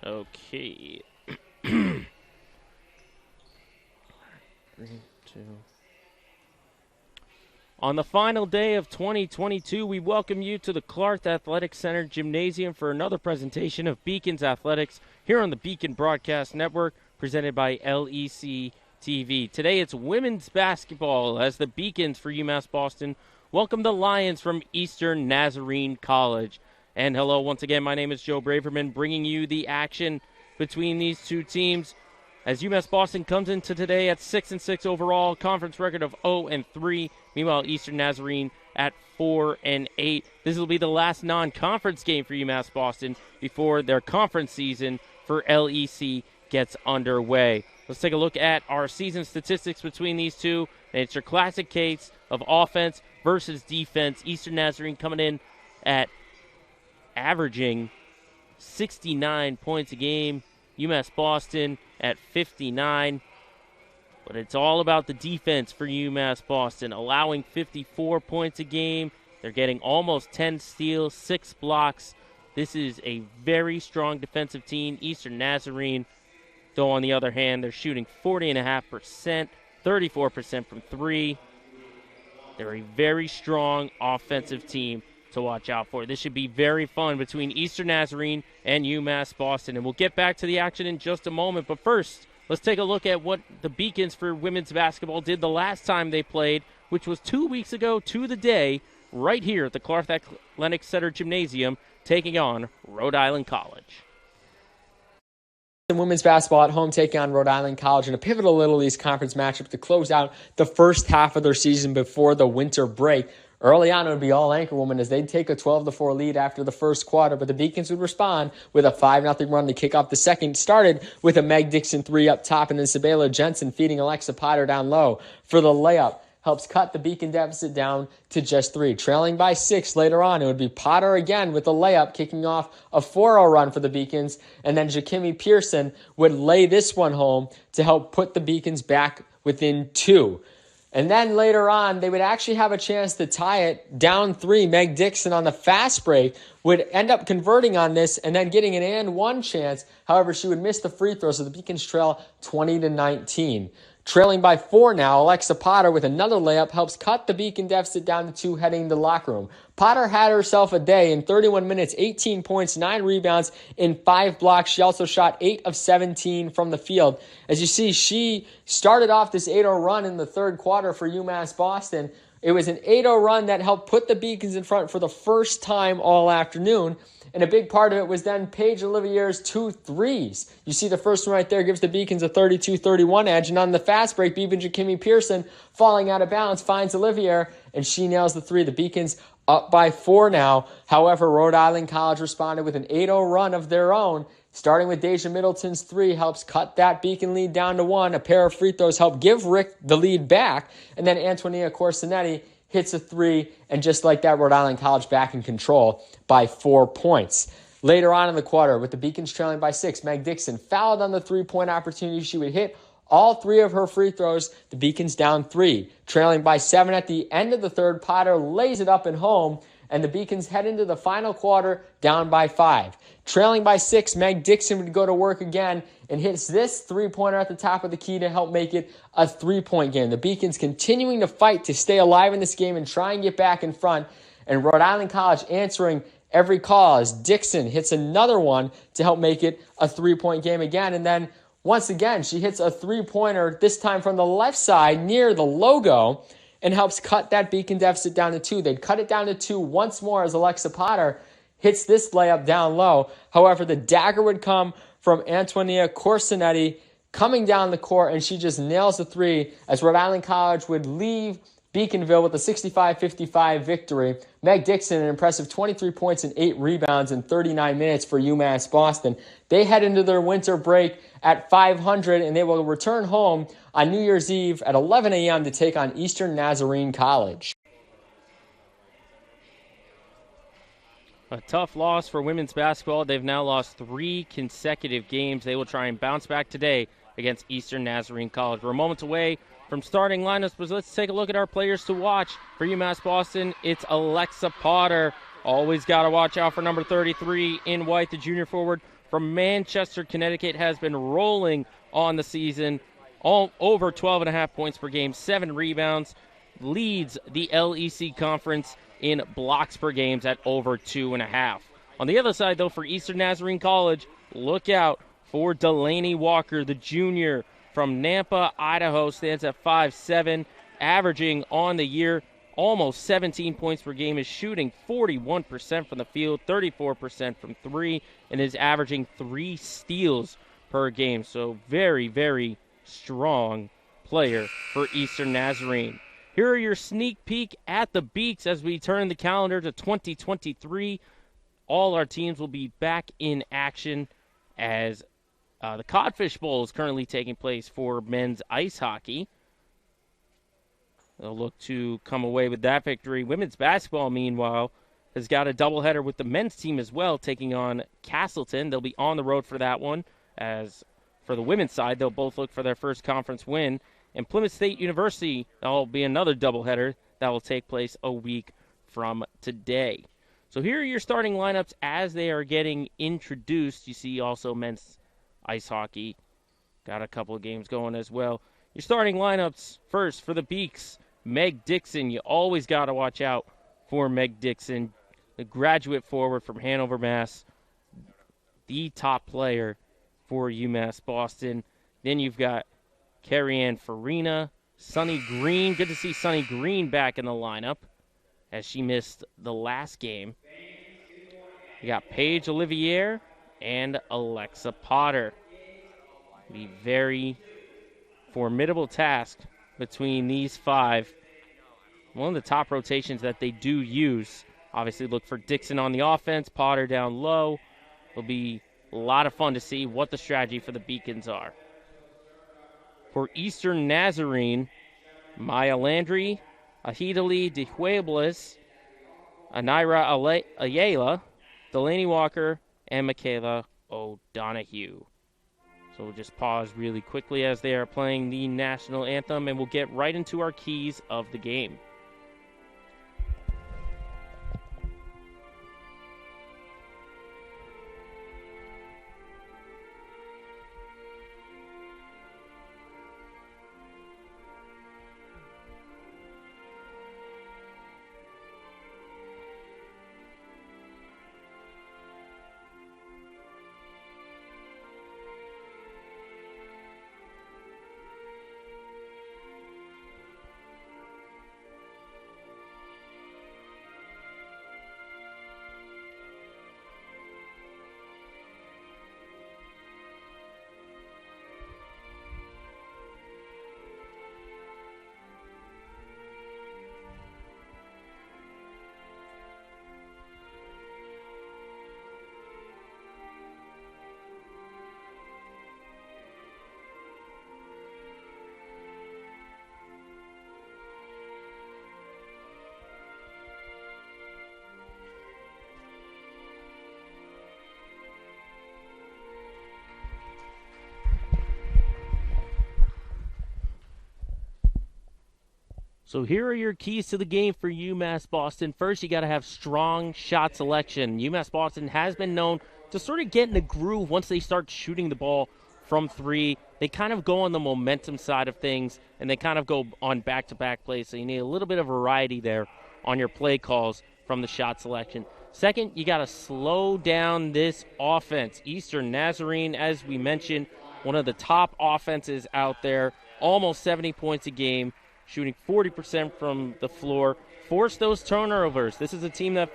Okay. 3, 2. On the final day of 2022, we welcome you to the Clark Athletic Center Gymnasium for another presentation of Beacons Athletics here on the Beacon Broadcast Network, presented by LEC TV. Today it's women's basketball as the Beacons for UMass Boston welcome the Lions from Eastern Nazarene College. And hello once again, my name is Joe Braverman, bringing you the action between these two teams as UMass Boston comes into today at 6-6 overall, conference record of 0-3. Meanwhile, Eastern Nazarene at 4-8. This will be the last non-conference game for UMass Boston before their conference season for LEC gets underway. Let's take a look at our season statistics between these two. And it's your classic case of offense versus defense. Eastern Nazarene coming in at averaging 69 points a game. UMass Boston at 59. But it's all about the defense for UMass Boston, allowing 54 points a game. They're getting almost 10 steals, 6 blocks. This is a very strong defensive team. Eastern Nazarene, though, on the other hand, they're shooting 40.5%, 34% from 3. They're a very strong offensive team to watch out for. This should be very fun between Eastern Nazarene and UMass Boston. And we'll get back to the action in just a moment. But first, let's take a look at what the Beacons for women's basketball did the last time they played, which was 2 weeks ago to the day, right here at the Clark Athletic Center Gymnasium, taking on Rhode Island College. Women's basketball at home taking on Rhode Island College in a pivotal Little East Conference matchup to close out the first half of their season before the winter break. Early on, it would be all anchor women as they'd take a 12-4 lead after the first quarter, but the Beacons would respond with a 5-0 run to kick off the second. Started with a Meg Dixon 3 up top, and then Sabela Jensen feeding Alexa Potter down low for the layup. Helps cut the Beacon deficit down to just 3. Trailing by 6 later on, it would be Potter again with the layup, kicking off a 4-0 run for the Beacons, and then Jakimmy Pearson would lay this one home to help put the Beacons back within 2. And then later on, they would actually have a chance to tie it down 3. Meg Dixon on the fast break would end up converting on this and then getting an and one chance. However, she would miss the free throw, so the Beacons trail 20-19. Trailing by 4 now, Alexa Potter with another layup helps cut the Beacon deficit down to 2 heading to the locker room. Potter had herself a day in 31 minutes, 18 points, 9 rebounds, and 5 blocks. She also shot 8 of 17 from the field. As you see, she started off this 8-0 run in the third quarter for UMass Boston. It was an 8-0 run that helped put the Beacons in front for the first time all afternoon. And a big part of it was then Paige Olivier's 2 threes. You see the first one right there gives the Beacons a 32-31 edge. And on the fast break, Beebe and Jakimmy Pearson falling out of bounds finds Olivier, and she nails the 3. The Beacons up by 4 now. However, Rhode Island College responded with an 8-0 run of their own. Starting with Deja Middleton's 3 helps cut that Beacon lead down to 1. A pair of free throws help give Rick the lead back. And then Antonia Corsinetti hits a 3, and just like that, Rhode Island College back in control by 4 points. Later on in the quarter, with the Beacons trailing by 6, Meg Dixon fouled on the 3-point opportunity. She would hit all 3 of her free throws. The Beacons down 3. Trailing by 7 at the end of the third, Potter lays it up and home, and the Beacons head into the final quarter down by 5. Trailing by 6, Meg Dixon would go to work again and hits this 3-pointer at the top of the key to help make it a 3-point game. The Beacons continuing to fight to stay alive in this game and try and get back in front. And Rhode Island College answering every call as Dixon hits another one to help make it a 3-point game again. And then once again, she hits a 3-pointer, this time from the left side near the logo, and helps cut that Beacon deficit down to 2. They'd cut it down to 2 once more as Alexa Potter hits this layup down low. However, the dagger would come from Antonia Corsinetti coming down the court, and she just nails the 3 as Rhode Island College would leave Beaconville with a 65-55 victory. Meg Dixon, an impressive 23 points and 8 rebounds in 39 minutes for UMass Boston. They head into their winter break at 500, and they will return home on New Year's Eve at 11 a.m. to take on Eastern Nazarene College. A tough loss for women's basketball. They've now lost 3 consecutive games. They will try and bounce back today against Eastern Nazarene College. We're moments away from starting lineups, but let's take a look at our players to watch. For UMass Boston, it's Alexa Potter. Always got to watch out for number 33 in white, the junior forward from Manchester, Connecticut, has been rolling on the season, all over 12.5 points per game, 7 rebounds, leads the LEC Conference in blocks per games at over 2.5. On the other side, though, for Eastern Nazarene College, look out for Delaney Walker, the junior from Nampa, Idaho, stands at 5'7", averaging on the year almost 17 points per game, is shooting 41% from the field, 34% from three, and is averaging 3 steals per game. So very, very strong player for Eastern Nazarene. Here are your sneak peek at the Beaks as we turn the calendar to 2023. All our teams will be back in action as the Codfish Bowl is currently taking place for men's ice hockey. They'll look to come away with that victory. Women's basketball, meanwhile, has got a doubleheader with the men's team as well, taking on Castleton. They'll be on the road for that one. As for the women's side, they'll both look for their first conference win. And Plymouth State University, that'll be another doubleheader that will take place a week from today. So here are your starting lineups as they are getting introduced. You see also men's ice hockey. Got a couple of games going as well. Your starting lineups first for the Beaks. Meg Dixon, you always got to watch out for Meg Dixon, the graduate forward from Hanover, Mass., the top player for UMass Boston. Then you've got Carrie-Ann Farina, Sunny Green. Good to see Sunny Green back in the lineup as she missed the last game. You got Paige Olivier and Alexa Potter. The very formidable task between these 5. One of the top rotations that they do use. Obviously look for Dixon on the offense, Potter down low. It'll be a lot of fun to see what the strategy for the Beacons are. For Eastern Nazarene, Maya Landry, Ahidali De Huebles, Anira Ayala, Delaney Walker, and Michaela O'Donohue. So we'll just pause really quickly as they are playing the national anthem, and we'll get right into our keys of the game. So here are your keys to the game for UMass Boston. First, you got to have strong shot selection. UMass Boston has been known to sort of get in the groove once they start shooting the ball from 3. They kind of go on the momentum side of things, and they kind of go on back-to-back plays. So you need a little bit of variety there on your play calls from the shot selection. Second, you got to slow down this offense. Eastern Nazarene, as we mentioned, one of the top offenses out there, almost 70 points a game, shooting 40% from the floor. Force those turnovers. This is a team that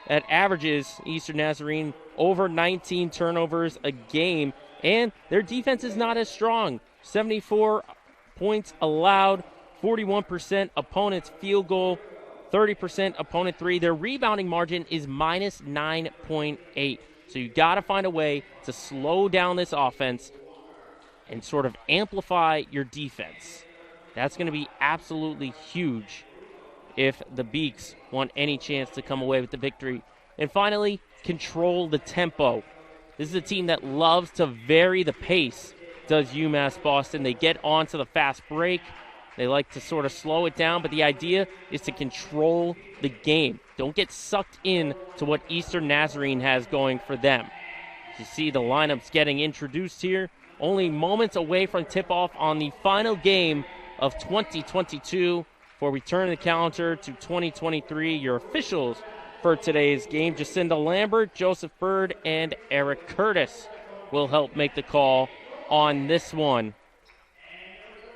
averages, Eastern Nazarene, over 19 turnovers a game, and their defense is not as strong. 74 points allowed, 41% opponent's field goal, 30% opponent 3. Their rebounding margin is minus 9.8. So you got to find a way to slow down this offense and sort of amplify your defense. That's going to be absolutely huge if the Beaks want any chance to come away with the victory. And finally, control the tempo. This is a team that loves to vary the pace, does UMass Boston. They get onto the fast break. They like to sort of slow it down, but the idea is to control the game. Don't get sucked in to what Eastern Nazarene has going for them. You see the lineups getting introduced here. Only moments away from tip-off on the final game of 2022 before we turn the calendar to 2023. Your officials for today's game, Jacinda Lambert, Joseph Bird, and Eric Curtis will help make the call on this one.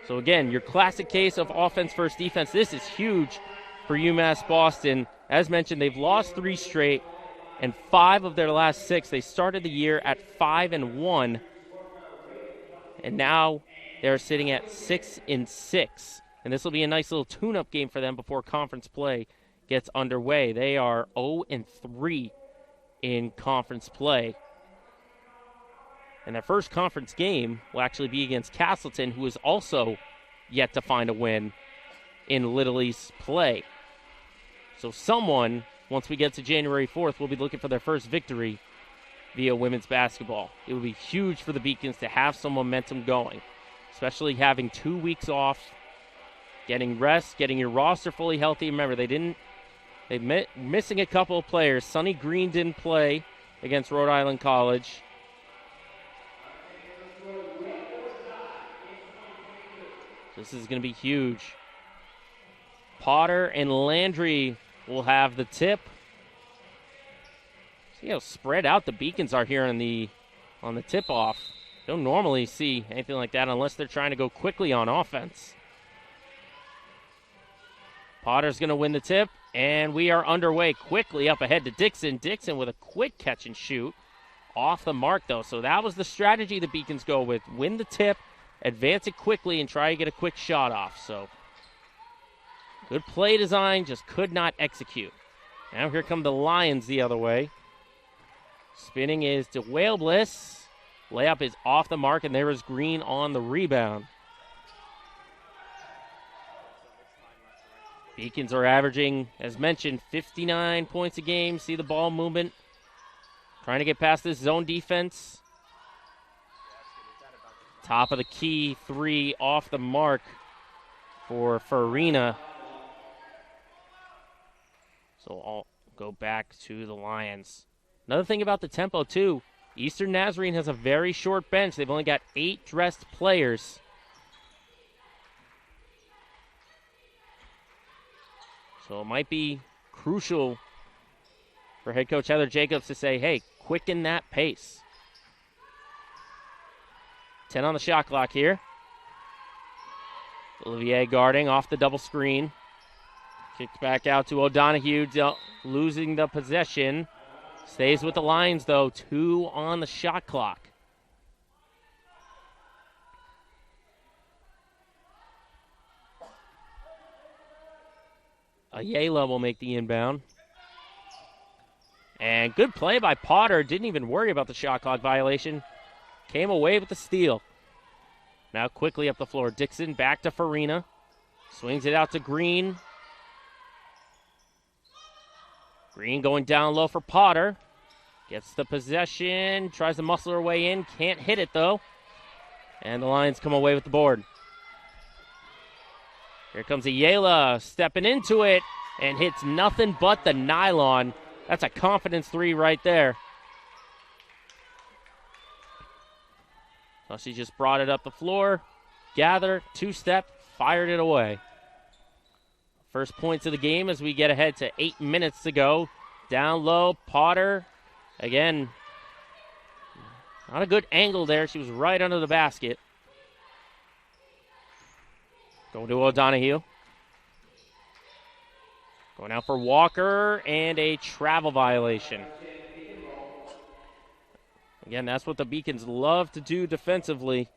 So again, your classic case of offense versus defense. This is huge for UMass Boston. As mentioned, they've lost 3 straight, and 5 of their last 6. They started the year at 5-1, and now they're sitting at 6-6. And this will be a nice little tune-up game for them before conference play gets underway. They are 0-3 in conference play. And their first conference game will actually be against Castleton, who is also yet to find a win in Little East play. So someone, once we get to January 4th, will be looking for their first victory via women's basketball. It would be huge for the Beacons to have some momentum going, especially having 2 weeks off, getting rest, getting your roster fully healthy. Remember, they're missing a couple of players. Sonny Green didn't play against Rhode Island College. This is going to be huge. Potter and Landry will have the tip. See how spread out the Beacons are here on the tip-off. Don't normally see anything like that unless they're trying to go quickly on offense. Potter's going to win the tip, and we are underway quickly up ahead to Dixon. Dixon with a quick catch and shoot. Off the mark, though. So that was the strategy the Beacons go with. Win the tip, advance it quickly, and try to get a quick shot off. So good play design, just could not execute. Now here come the Lions the other way. Spinning is to Whale Bliss. Layup is off the mark, and there is Green on the rebound. Beacons are averaging, as mentioned, 59 points a game. See the ball movement. Trying to get past this zone defense. Top of the key, 3 off the mark for Farina. So I'll go back to the Lions. Another thing about the tempo, too, Eastern Nazarene has a very short bench. They've only got 8 dressed players. So it might be crucial for head coach Heather Jacobs to say, hey, quicken that pace. 10 on the shot clock here. Olivier guarding off the double screen. Kicked back out to O'Donohue, losing the possession. Stays with the Lions, though. 2 on the shot clock. Ayala will make the inbound. And good play by Potter. Didn't even worry about the shot clock violation. Came away with the steal. Now quickly up the floor. Dixon back to Farina. Swings it out to Green. Green going down low for Potter. Gets the possession. Tries to muscle her way in. Can't hit it, though. And the Lions come away with the board. Here comes Ayala stepping into it and hits nothing but the nylon. That's a confidence 3 right there. So she just brought it up the floor, gathered, 2-step, fired it away. First points of the game as we get ahead to 8 minutes to go. Down low, Potter. Again, not a good angle there. She was right under the basket. Going to O'Donohue. Going out for Walker and a travel violation. Again, that's what the Beacons love to do defensively.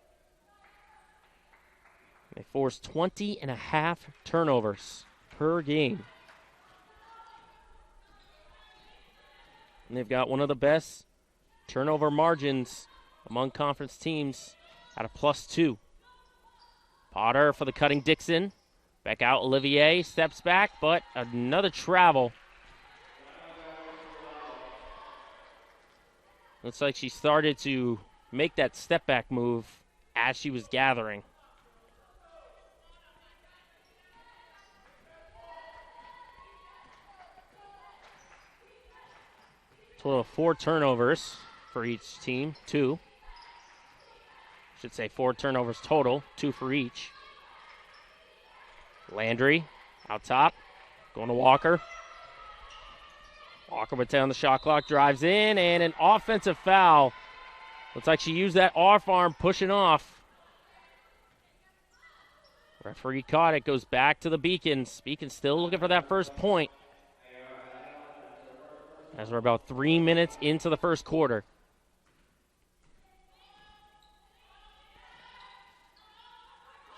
They force 20.5 turnovers per game. And they've got one of the best turnover margins among conference teams at a +2. Potter for the cutting Dixon. Back out Olivier, steps back, but another travel. Looks like she started to make that step back move as she was gathering. Total of 4 turnovers. for each team, 2. Should say 4 turnovers total, 2 for each. Landry out top, going to Walker. Walker would down the shot clock, drives in, and an offensive foul. Looks like she used that off arm, pushing off. Referee caught it, goes back to the Beacons. Beacons still looking for that first point. As we're about 3 minutes into the first quarter.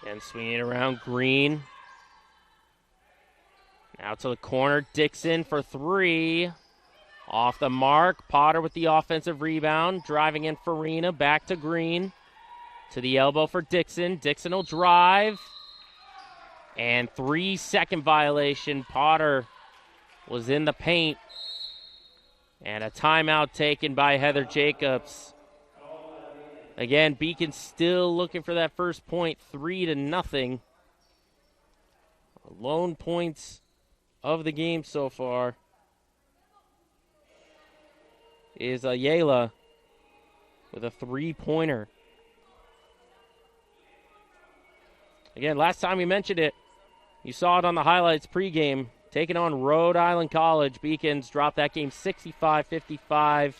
And swinging it around, Green. Now to the corner, Dixon for 3. Off the mark, Potter with the offensive rebound. Driving in Farina, back to Green. To the elbow for Dixon. Dixon will drive. And 3-second violation. Potter was in the paint. And a timeout taken by Heather Jacobs. Again, Beacon still looking for that first point, 3-0. Lone points of the game so far is Ayala with a 3-pointer. Again, last time we mentioned it, you saw it on the highlights pregame. Taking on Rhode Island College. Beacons dropped that game 65-55.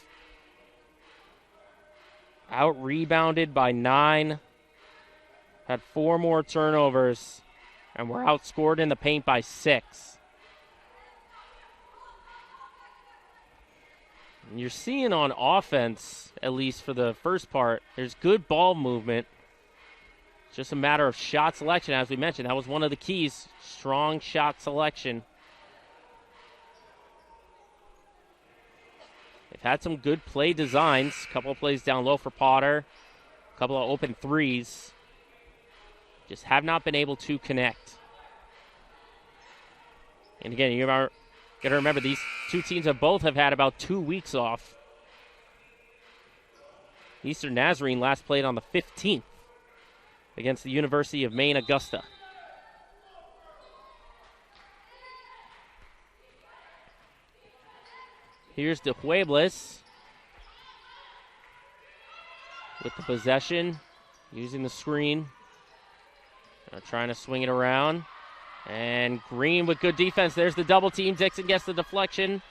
Out-rebounded by 9. Had 4 more turnovers. And were outscored in the paint by 6. And you're seeing on offense, at least for the first part, there's good ball movement. It's just a matter of shot selection, as we mentioned. That was one of the keys. Strong shot selection. They've had some good play designs. A couple of plays down low for Potter. A couple of open threes. Just have not been able to connect. And again, you got to remember these two teams have had about 2 weeks off. Eastern Nazarene last played on the 15th against the University of Maine Augusta. Here's De Huebles with the possession, using the screen. Trying to swing it around. And Green with good defense. There's the double team. Dixon gets the deflection.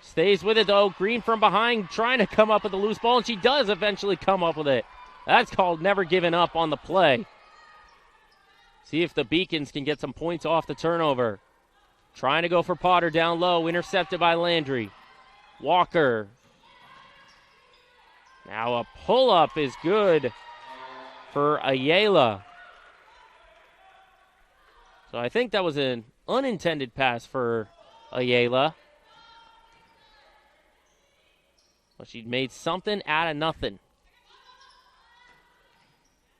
Stays with it, though. Green from behind trying to come up with a loose ball, and she does eventually come up with it. That's called never giving up on the play. See if the Beacons can get some points off the turnover. Trying to go for Potter down low. Intercepted by Landry. Walker. Now a pull-up is good for Ayala. So I think that was an unintended pass for Ayala. But she made something out of nothing.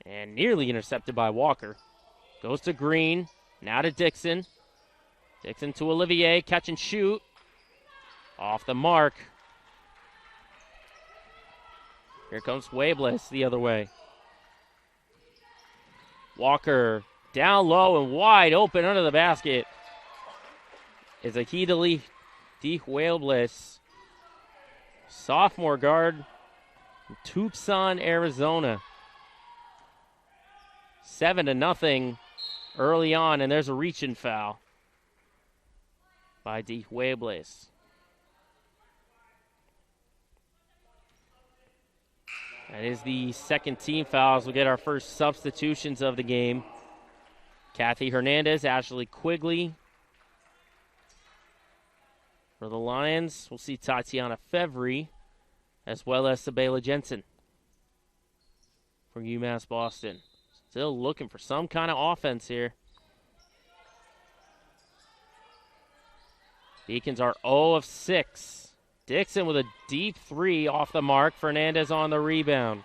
And nearly intercepted by Walker. Goes to Green. Now to Dixon. Dixon to Olivier. Catch and shoot. Off the mark. Here comes Huebles the other way. Walker down low and wide open under the basket. Is Ahida D. Huebles. Sophomore guard from Tucson, Arizona. 7-0 early on, and there's a reach-in foul by D. Huebles. That is the second team foul as we'll get our first substitutions of the game. Kathy Hernandez, Ashley Quigley. For the Lions, we'll see Tatiana Fevry, as well as Sabela Jensen from UMass Boston. Still looking for some kind of offense here. Beacons are 0 of 6. Dixon with a deep 3 off the mark. Fernandez on the rebound.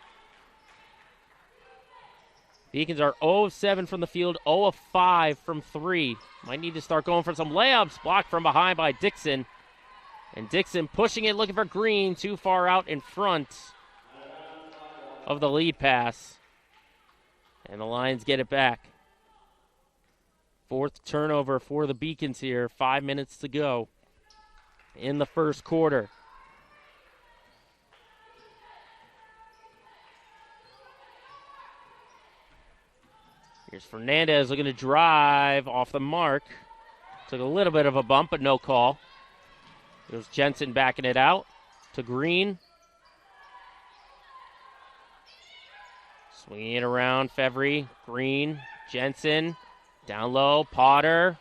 Beacons are 0 of 7 from the field, 0 of 5 from 3. Might need to start going for some layups. Blocked from behind by Dixon. And Dixon pushing it, looking for Green. Too far out in front of the lead pass. And the Lions get it back. 4th turnover for the Beacons here. 5 minutes to go in the first quarter. Here's Fernandez looking to drive off the mark. Took a little bit of a bump, but no call. There's Jensen backing it out to Green. Swinging it around, Fevry, Green, Jensen, down low, Potter.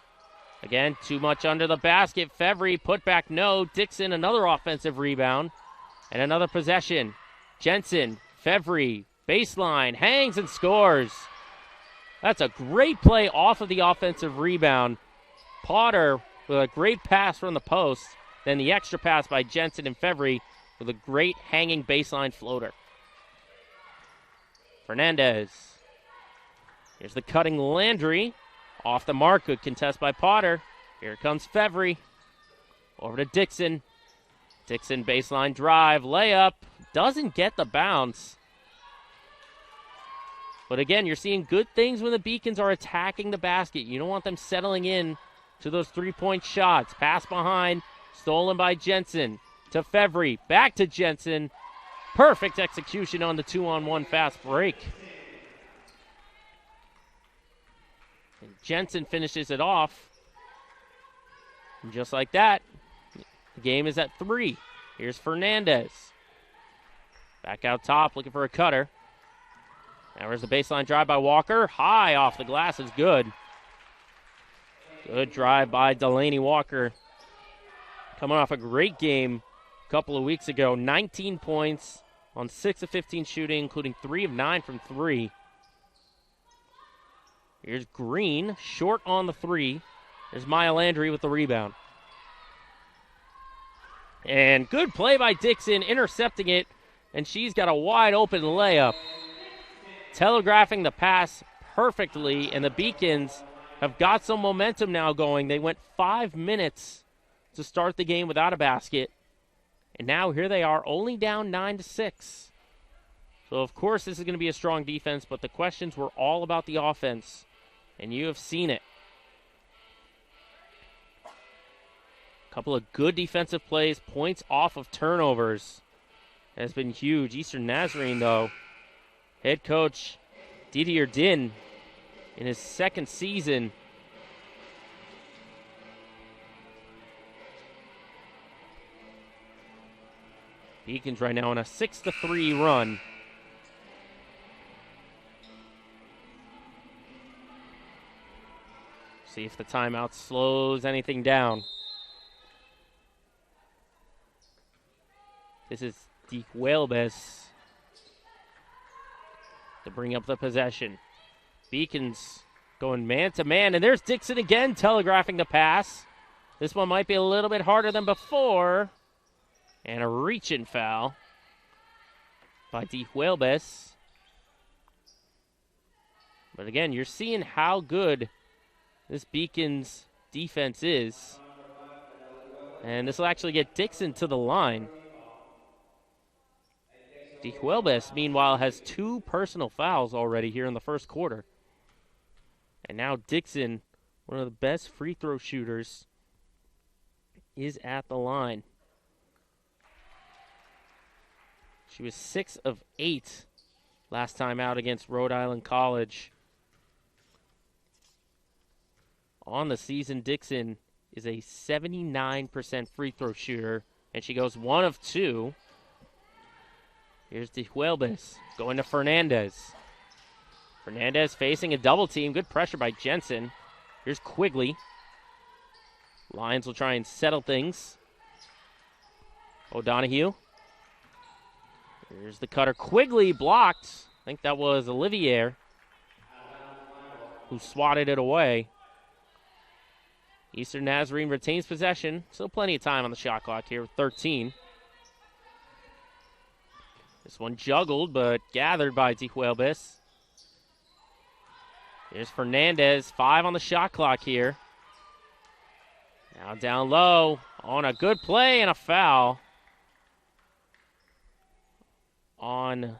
Again, too much under the basket. Fevry, put back, no. Dixon, another offensive rebound. And another possession. Jensen, Fevry, baseline, hangs and scores. That's a great play off of the offensive rebound. Potter with a great pass from the post. Then the extra pass by Jensen and Fevry with a great hanging baseline floater. Fernandez. Here's the cutting Landry. Off the mark, good contest by Potter. Here comes Fevry. Over to Dixon. Dixon baseline drive, layup. Doesn't get the bounce. But again, you're seeing good things when the Beacons are attacking the basket. You don't want them settling in to those three-point shots. Pass behind, stolen by Jensen. To Fevry, back to Jensen. Perfect execution on the 2-on-1 fast break. And Jensen finishes it off. And just like that, the game is at 3. Here's Fernandez. Back out top, looking for a cutter. Now there's the baseline drive by Walker. High off the glass is good. Good drive by Delaney Walker. Coming off a great game a couple of weeks ago. 19 points on 6 of 15 shooting, including 3 of 9 from 3. Here's Green, short on the 3. There's Maya Landry with the rebound. And good play by Dixon, intercepting it, and she's got a wide open layup. Telegraphing the pass perfectly, and the Beacons have got some momentum now going. They went 5 minutes to start the game without a basket, and now here they are, only down 9-6. So, of course, this is going to be a strong defense, but the questions were all about the offense, and you have seen it. A couple of good defensive plays, points off of turnovers has been huge. Eastern Nazarene, though, head coach Didier Din in his second season. Beacons right now on a 6-3 run. See if the timeout slows anything down. This is DeHuelbes to bring up the possession. Beacons going man-to-man, and there's Dixon again telegraphing the pass. This one might be a little bit harder than before. And a reach-in foul by DeHuelbes. But again, you're seeing how good this Beacons defense is. And this will actually get Dixon to the line. DeHuelbes, meanwhile, has 2 personal fouls already here in the first quarter. And now Dixon, one of the best free throw shooters, is at the line. She was 6 of 8 last time out against Rhode Island College. On the season, Dixon is a 79% free throw shooter, and she goes 1 of 2. Here's DeHuelbes going to Fernandez. Fernandez facing a double team. Good pressure by Jensen. Here's Quigley. Lions will try and settle things. O'Donohue. Here's the cutter. Quigley blocked. I think that was Olivier who swatted it away. Eastern Nazarene retains possession. Still plenty of time on the shot clock here with 13. This one juggled, but gathered by DeHuelbes. Here's Fernandez, 5 on the shot clock here. Now down low on a good play and a foul on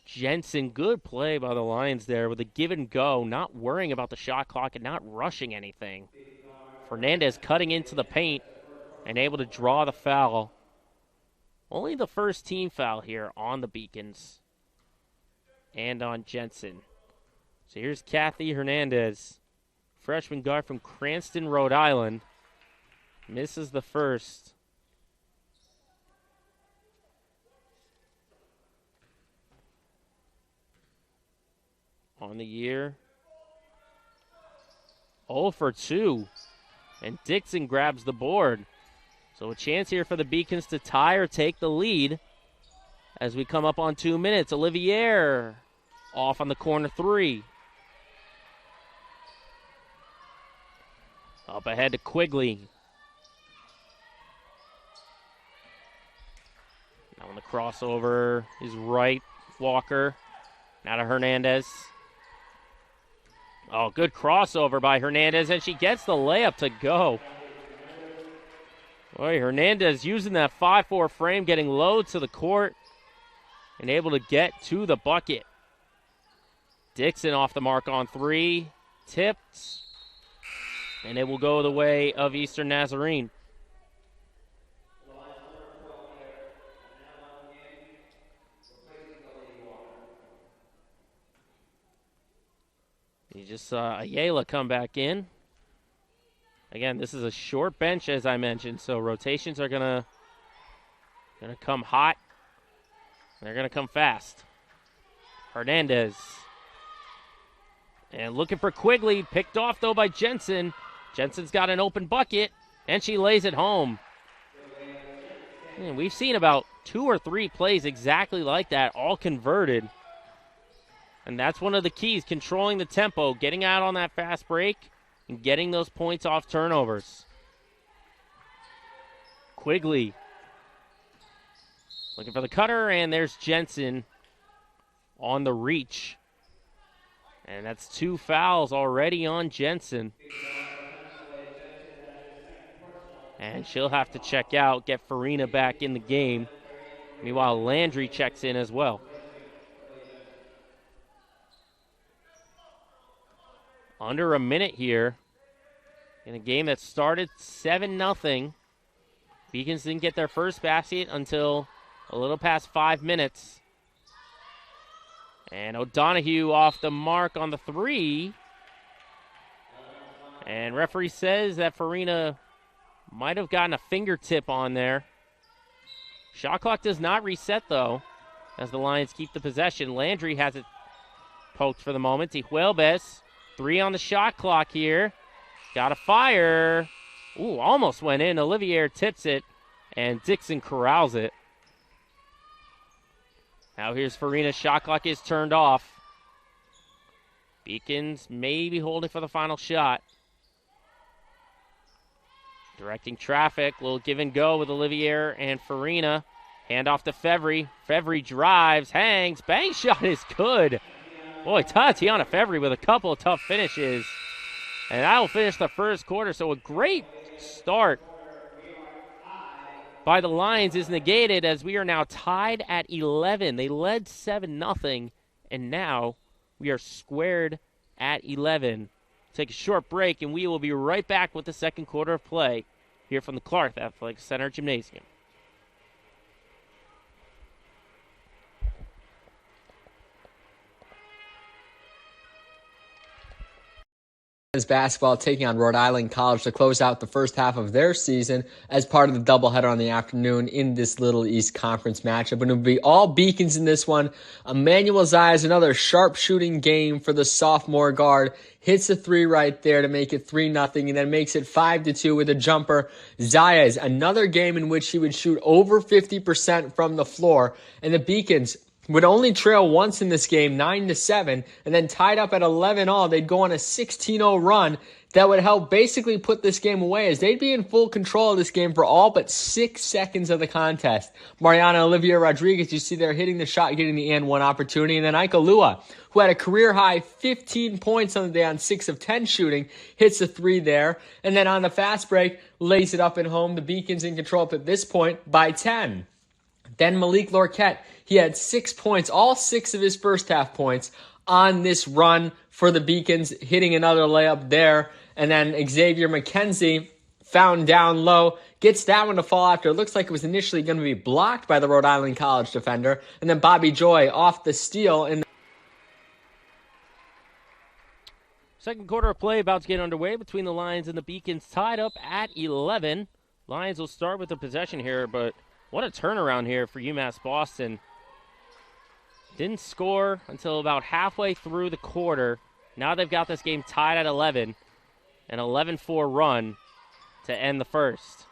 Jensen. Good play by the Lions there with a give and go, not worrying about the shot clock and not rushing anything. Fernandez cutting into the paint and able to draw the foul. Only the first team foul here on the Beacons and on Jensen. So here's Kathy Hernandez, freshman guard from Cranston, Rhode Island. Misses the first. On the year, 0 for 2. And Dixon grabs the board. So a chance here for the Beacons to tie or take the lead as we come up on 2 minutes. Olivier off on the corner 3. Up ahead to Quigley. Now on the crossover is right. Walker. Now to Hernandez. Oh, good crossover by Hernandez, and she gets the layup to go. Boy, Hernandez using that 5-4 frame, getting low to the court, and able to get to the bucket. Dixon off the mark on 3. Tipped. And it will go the way of Eastern Nazarene. You just saw Ayala come back in. Again, this is a short bench, as I mentioned, so rotations are gonna come hot. They're gonna come fast. Hernandez. And looking for Quigley, picked off though by Jensen. Jensen's got an open bucket, and she lays it home. And we've seen about 2 or 3 plays exactly like that, all converted. And that's one of the keys, controlling the tempo, getting out on that fast break, and getting those points off turnovers. Quigley looking for the cutter, and there's Jensen on the reach. And that's 2 fouls already on Jensen. And she'll have to check out, get Farina back in the game. Meanwhile, Landry checks in as well. Under a minute here in a game that started 7-0. Beacons didn't get their first basket until a little past 5 minutes. And O'Donohue off the mark on the 3. And referee says that Farina might have gotten a fingertip on there. Shot clock does not reset, though, as the Lions keep the possession. Landry has it poked for the moment. Tijuelbes, 3 on the shot clock here. Got a fire. Ooh, almost went in. Olivier tips it, and Dixon corrals it. Now here's Farina. Shot clock is turned off. Beacons maybe holding for the final shot. Directing traffic. Little give and go with Olivier and Farina. Hand off to Fevry. Fevry drives, hangs. Bang shot is good. Boy, Tatiana Fevry with a couple of tough finishes. And that will finish the first quarter. So a great start by the Lions is negated as we are now tied at 11. They led 7-0, and now we are squared at 11. Take a short break, and we will be right back with the second quarter of play here from the Clark Athletic Center Gymnasium. Basketball taking on Rhode Island College to close out the first half of their season as part of the doubleheader on the afternoon in this Little East Conference matchup. And it'll be all Beacons in this one. Emmanuel Zayas, another sharp shooting game for the sophomore guard. Hits a 3 right there to make it 3-0, and then makes it 5-2 with a jumper. Zayas, another game in which he would shoot over 50% from the floor. And the Beacons would only trail once in this game, 9-7, and then tied up at 11-all. They'd go on a 16-0 run that would help basically put this game away, as they'd be in full control of this game for all but 6 seconds of the contest. Mariana Olivia Rodriguez, you see there hitting the shot, getting the and one opportunity, and then Ika Lua, who had a career-high 15 points on the day on 6 of 10 shooting, hits a 3 there, and then on the fast break, lays it up and home. The Beacons in control up at this point by 10. Then Malik Lorquette, he had 6 points, all 6 of his first half points on this run for the Beacons, hitting another layup there. And then Xavier McKenzie found down low, gets that one to fall after. It looks like it was initially going to be blocked by the Rhode Island College defender. And then Bobby Joy off the steal. And Second quarter of play about to get underway between the Lions and the Beacons, tied up at 11. Lions will start with the possession here, but what a turnaround here for UMass Boston. Didn't score until about halfway through the quarter. Now they've got this game tied at 11, an 11-4 run to end the first.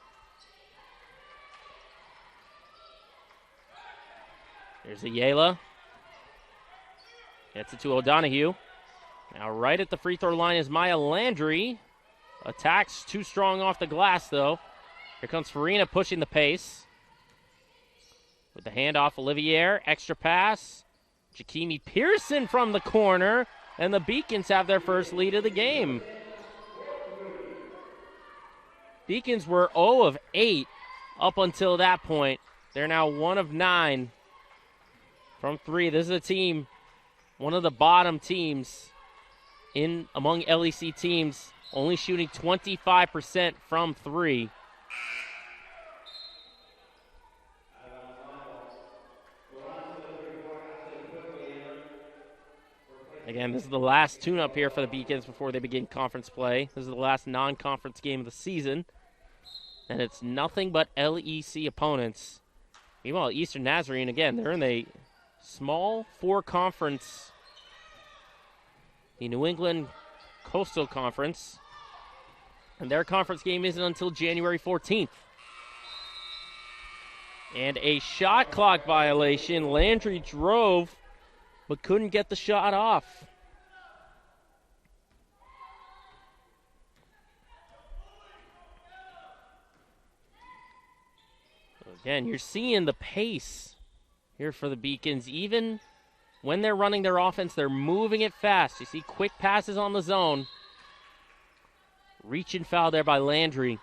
There's Ayala. Gets it to O'Donohue. Now right at the free throw line is Maya Landry. Attacks too strong off the glass, though. Here comes Farina pushing the pace. With the handoff, Olivier. Extra pass. Jakimi Pearson from the corner. And the Beacons have their first lead of the game. Beacons were 0 of 8 up until that point. They're now 1 of 9 from 3. This is a team, one of the bottom teams among LEC teams, only shooting 25% from 3. Again, this is the last tune-up here for the Beacons before they begin conference play. This is the last non-conference game of the season. And it's nothing but LEC opponents. Meanwhile, Eastern Nazarene, again, they're in a small 4-conference, the New England Coastal Conference. And their conference game isn't until January 14th. And a shot clock violation. Landry drove, but couldn't get the shot off. So again, you're seeing the pace here for the Beacons. Even when they're running their offense, they're moving it fast. You see quick passes on the zone. Reach and foul there by Landry.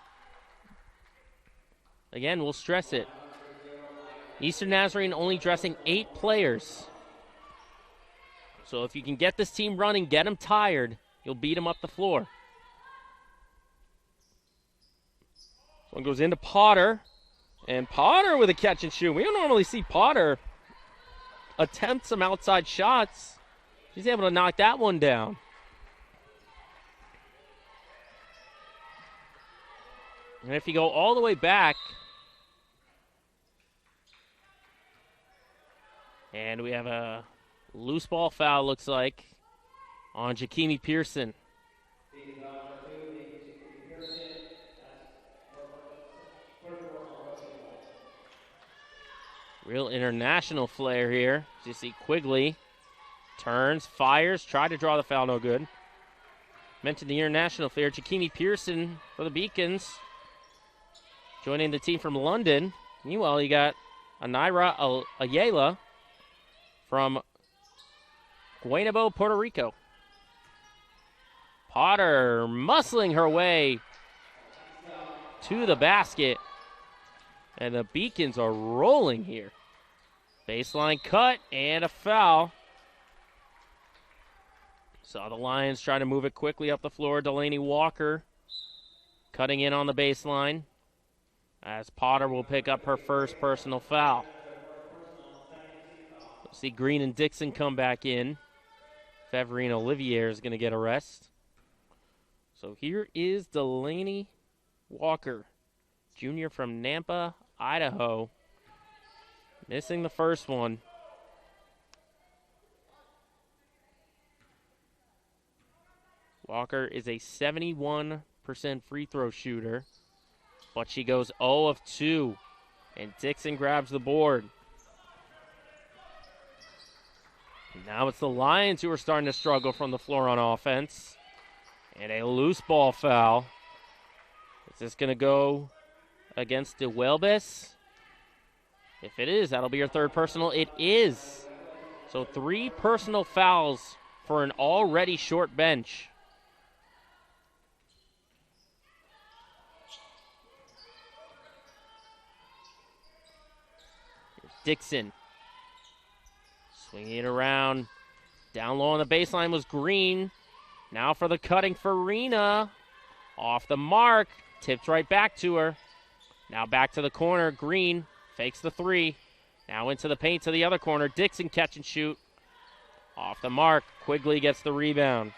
Again, we'll stress it. Eastern Nazarene only dressing 8 players. So if you can get this team running, get them tired, you'll beat them up the floor. One goes into Potter. And Potter with a catch and shoot. We don't normally see Potter attempt some outside shots. She's able to knock that one down. And if you go all the way back, and we have a loose ball foul, looks like, on Jakimi Pearson. Real international flair here. You see Quigley turns, fires, tried to draw the foul, no good. Mentioned the international flair. Jakimi Pearson for the Beacons, joining the team from London. Meanwhile, you got Anaira Ayala from Guaynabo, Puerto Rico. Potter muscling her way to the basket. And the Beacons are rolling here. Baseline cut and a foul. Saw the Lions try to move it quickly up the floor. Delaney Walker cutting in on the baseline, as Potter will pick up her first personal foul. We'll see Green and Dixon come back in. Feverine Olivier is going to get a rest. So here is Delaney Walker, junior from Nampa, Idaho, missing the first one. Walker is a 71% free throw shooter, but she goes 0 of 2, and Dixon grabs the board. Now it's the Lions who are starting to struggle from the floor on offense, and a loose ball foul. Is this going to go against DeWelbes? If it is, that'll be your third personal. It is. So 3 personal fouls for an already short bench. Here's Dixon. Swinging it around. Down low on the baseline was Green. Now for the cutting for Rena. Off the mark. Tipped right back to her. Now back to the corner. Green fakes the 3. Now into the paint to the other corner. Dixon catch and shoot. Off the mark. Quigley gets the rebound.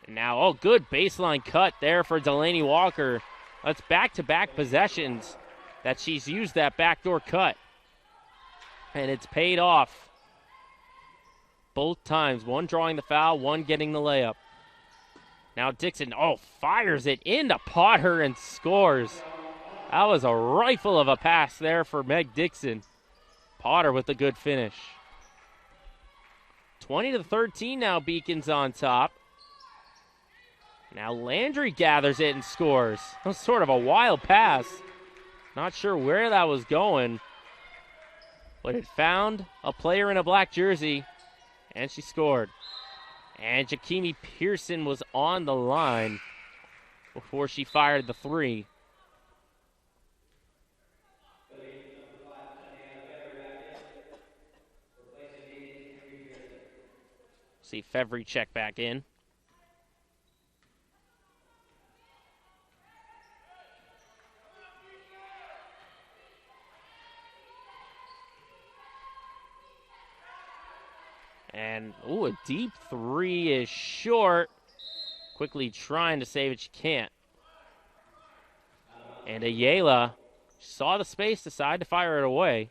And now, oh, good baseline cut there for Delaney Walker. That's back-to-back possessions that she's used that backdoor cut. And it's paid off both times. One drawing the foul, one getting the layup. Now Dixon, fires it into Potter and scores. That was a rifle of a pass there for Meg Dixon. Potter with a good finish. 20-13 now, Beacons on top. Now Landry gathers it and scores. That was sort of a wild pass. Not sure where that was going, but it found a player in a black jersey, and she scored. And Jakimi Pearson was on the line before she fired the three. See Fevry check back in. And, a deep three is short. Quickly trying to save it, she can't. And Ayala saw the space, decided to fire it away.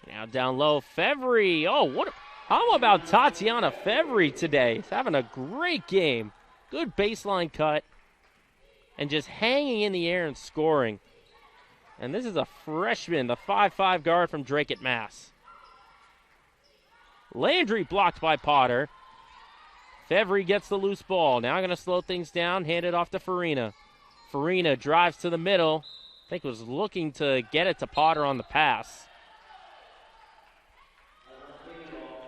Now down low, Fevry. How about Tatiana Fevry today? She's having a great game. Good baseline cut. And just hanging in the air and scoring. And this is a freshman, the 5'5" guard from Drake at Mass. Landry blocked by Potter. Fevry gets the loose ball. Now going to slow things down, hand it off to Farina. Farina drives to the middle. I think was looking to get it to Potter on the pass.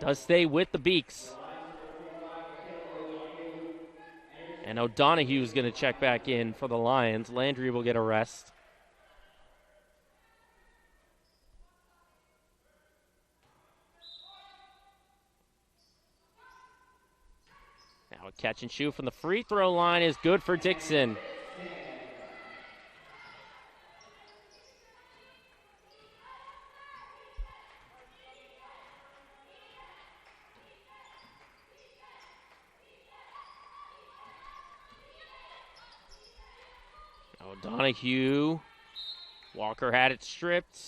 Does stay with the Beaks. And O'Donoghue's going to check back in for the Lions. Landry will get a rest. Now a catch and shoot from the free throw line is good for Dixon. O'Donoghue. Walker had it stripped.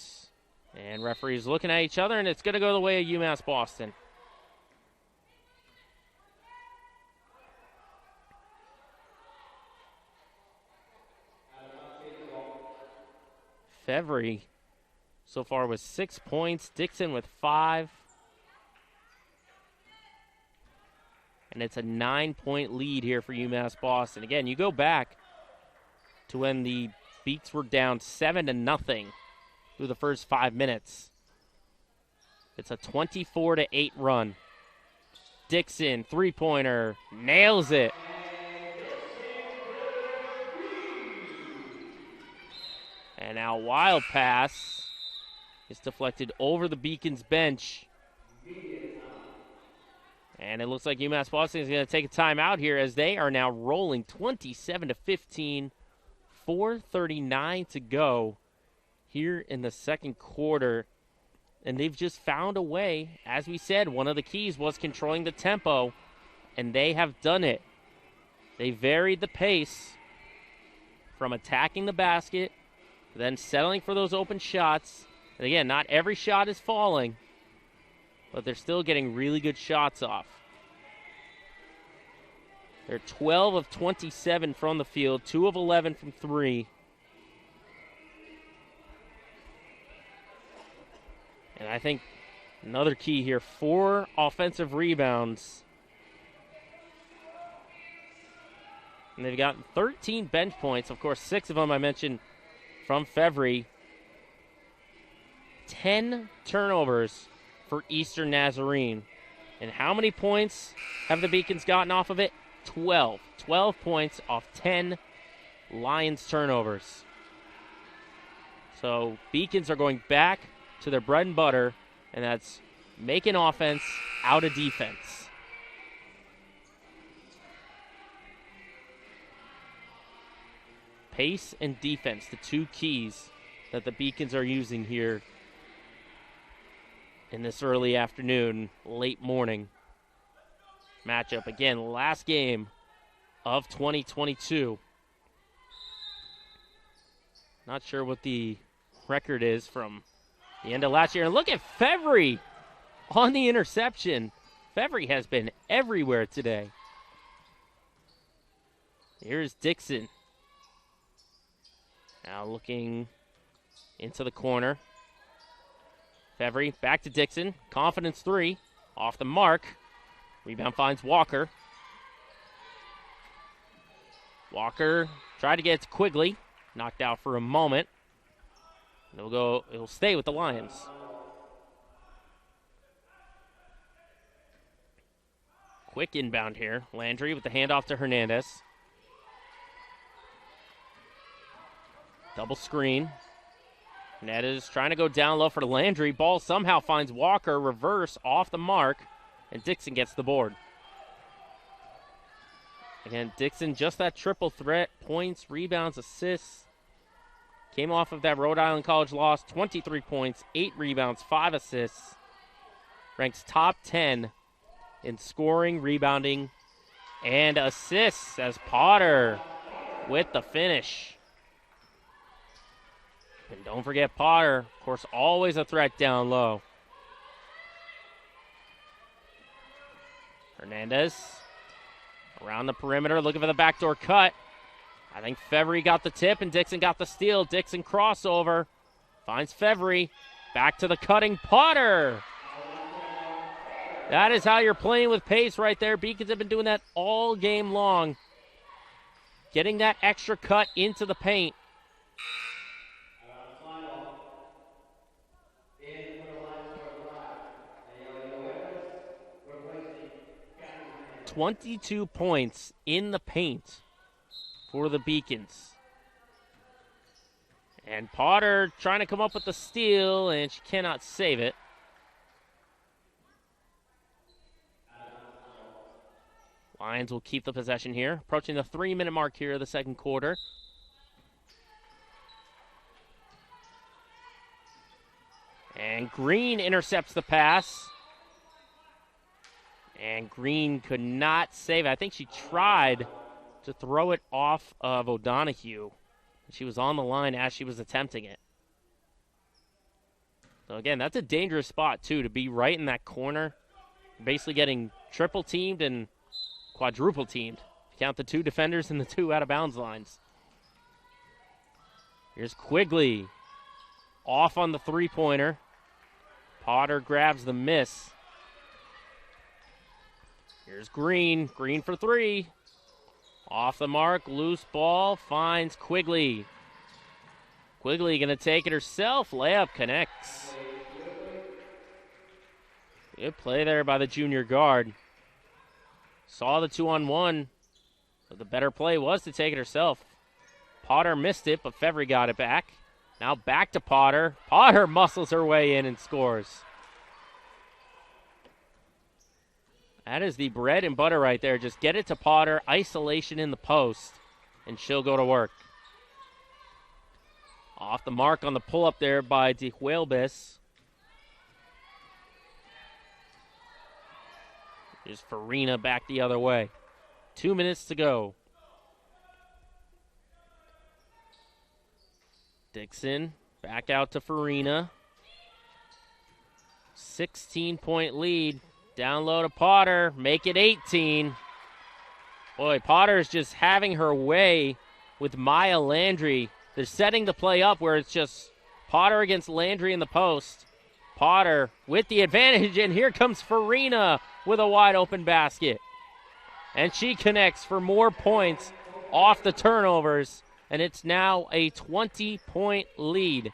And referees looking at each other, and it's going to go the way of UMass Boston. Fevry so far with 6 points. Dixon with 5. And it's a 9-point lead here for UMass Boston. Again, you go back to when the Beaks were down 7-0 through the first 5 minutes. It's a 24-8 run. Dixon, three-pointer, nails it. And now wild pass is deflected over the Beacons bench. And it looks like UMass Boston is going to take a timeout here as they are now rolling 27-15, 4:39 to go here in the second quarter. And they've just found a way. As we said, one of the keys was controlling the tempo, and they have done it. They varied the pace from attacking the basket, then settling for those open shots. And again, not every shot is falling, but they're still getting really good shots off. They're 12 of 27 from the field, 2 of 11 from 3. And I think another key here, 4 offensive rebounds. And they've gotten 13 bench points. Of course, 6 of them I mentioned from Fevry. 10 turnovers for Eastern Nazarene. And how many points have the Beacons gotten off of it? 12. 12 points off 10 Lions turnovers. So Beacons are going back to their bread and butter, and that's making offense out of defense. Pace and defense, the two keys that the Beacons are using here in this early afternoon, late morning matchup. Again, last game of 2022. Not sure what the record is from the end of last year. And look at Fevry on the interception. Fevry has been everywhere today. Here's Dixon. Now looking into the corner. Fevry back to Dixon. Confidence three. Off the mark. Rebound finds Walker. Walker tried to get it to Quigley. Knocked out for a moment. It'll stay with the Lions. Quick inbound here. Landry with the handoff to Hernandez. Double screen. Hernandez trying to go down low for Landry. Ball somehow finds Walker. Reverse off the mark. And Dixon gets the board. Again, Dixon just that triple threat. Points, rebounds, assists. Came off of that Rhode Island College loss. 23 points, 8 rebounds, 5 assists. Ranks top 10 in scoring, rebounding, and assists as Potter with the finish. And don't forget Potter, of course, always a threat down low. Hernandez around the perimeter, looking for the backdoor cut. I think Fevry got the tip and Dixon got the steal. Dixon crossover, finds Fevry, back to the cutting Potter. That is how you're playing with pace right there. Beacons have been doing that all game long. Getting that extra cut into the paint. 22 points in the paint for the Beacons. And Potter trying to come up with the steal, and she cannot save it. Lions will keep the possession here. Approaching the 3-minute mark here of the second quarter. And Green intercepts the pass. And Green could not save it. I think she tried to throw it off of O'Donohue. She was on the line as she was attempting it. So again, that's a dangerous spot too, to be right in that corner. Basically getting triple teamed and quadruple teamed. Count the 2 defenders and the 2 out of bounds lines. Here's Quigley. Off on the 3-pointer. Potter grabs the miss. Here's Green. Green for 3. Off the mark. Loose ball. Finds Quigley. Quigley going to take it herself. Layup connects. Good play there by the junior guard. Saw the 2-on-1. But the better play was to take it herself. Potter missed it, but Fevry got it back. Now back to Potter. Potter muscles her way in and scores. That is the bread and butter right there. Just get it to Potter, isolation in the post, and she'll go to work. Off the mark on the pull-up there by De Huelbis. Here's Farina back the other way. 2 minutes to go. Dixon back out to Farina. 16-point lead. Down low to Potter. Make it 18. Boy, Potter's just having her way with Maya Landry. They're setting the play up where it's just Potter against Landry in the post. Potter with the advantage, and here comes Farina with a wide open basket. And she connects for more points off the turnovers, and it's now a 20-point lead.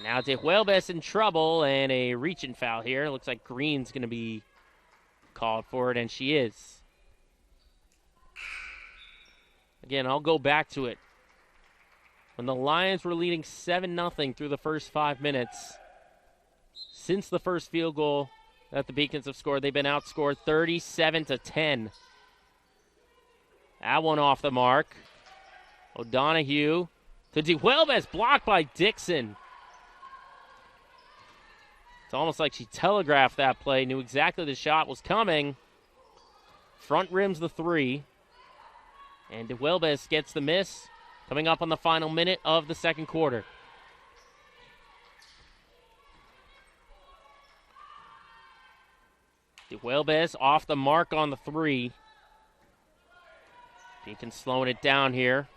Now De Huelbis in trouble, and a reach-in foul here. Looks like Green's going to be called for it, and she is. Again, I'll go back to it. When the Lions were leading 7-0 through the first 5 minutes, since the first field goal that the Beacons have scored, they've been outscored 37-10. That one off the mark. O'Donohue to DeWelbes, blocked by Dixon. It's almost like she telegraphed that play, knew exactly the shot was coming. Front rims the three. And DeWelbes gets the miss, coming up on the final minute of the second quarter. DeWelbes off the mark on the three. Beacon slowing it down here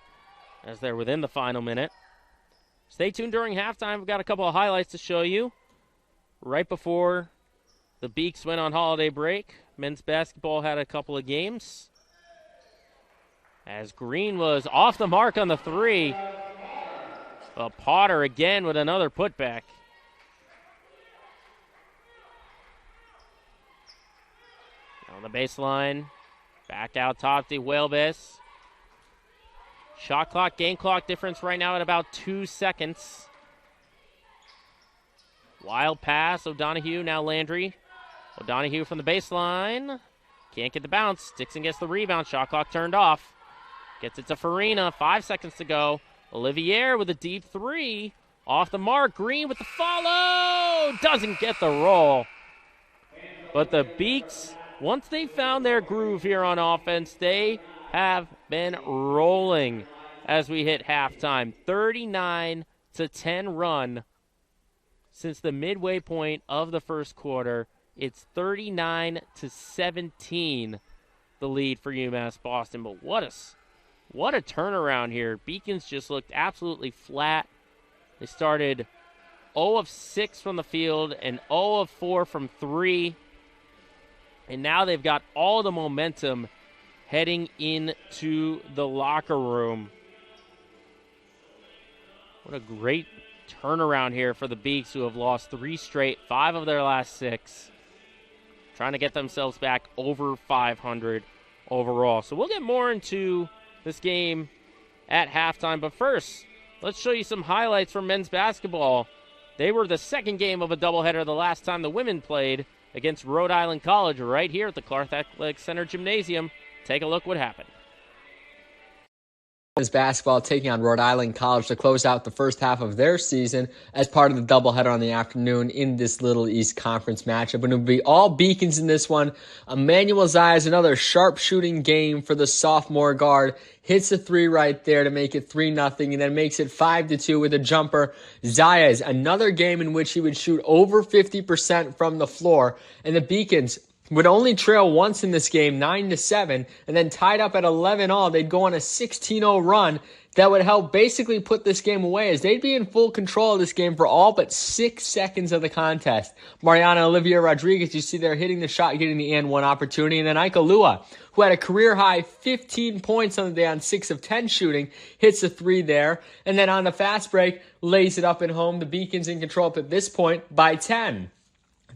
as they're within the final minute. Stay tuned during halftime. We've got a couple of highlights to show you. Right before the Beaks went on holiday break, men's basketball had a couple of games. As Green was off the mark on the three. Potter again with another putback. On the baseline, back out top to Huelves. Shot clock, game clock difference right now at about 2 seconds. Wild pass, O'Donohue, now Landry. O'Donohue from the baseline. Can't get the bounce. Dixon gets the rebound. Shot clock turned off. Gets it to Farina. 5 seconds to go. Olivier with a deep three. Off the mark. Green with the follow. Doesn't get the roll. But the Beaks, once they found their groove here on offense, they have been rolling as we hit halftime. 39-10 run since the midway point of the first quarter. It's 39-17, the lead for UMass Boston. But what a turnaround here. Beacons just looked absolutely flat. They started 0 of 6 from the field and 0 of 4 from 3. And now they've got all the momentum heading into the locker room. What a great turnaround here for the Beaks, who have lost 3 straight, 5 of their last 6. Trying to get themselves back over 500 overall. So we'll get more into this game at halftime. But first, let's show you some highlights from men's basketball. They were the second game of a doubleheader the last time the women played against Rhode Island College right here at the Clark Athletic Center Gymnasium. Take a look what happened. Men's basketball taking on Rhode Island College to close out the first half of their season as part of the doubleheader on the afternoon in this Little East Conference matchup. And it'll be all Beacons in this one. Emmanuel Zayas, another sharp shooting game for the sophomore guard. Hits a three right there to make it 3-0, and then makes it 5-2 with a jumper. Zayas, another game in which he would shoot over 50% from the floor. And the Beacons would only trail once in this game, 9-7, and then tied up at 11-all. They'd go on a 16-0 run that would help basically put this game away, as they'd be in full control of this game for all but 6 seconds of the contest. Mariana Olivia Rodriguez, you see there hitting the shot, getting the and one opportunity, and then Ika Lua, who had a career-high 15 points on the day on 6 of 10 shooting, hits a three there, and then on the fast break, lays it up and home. The Beacons in control up at this point by 10.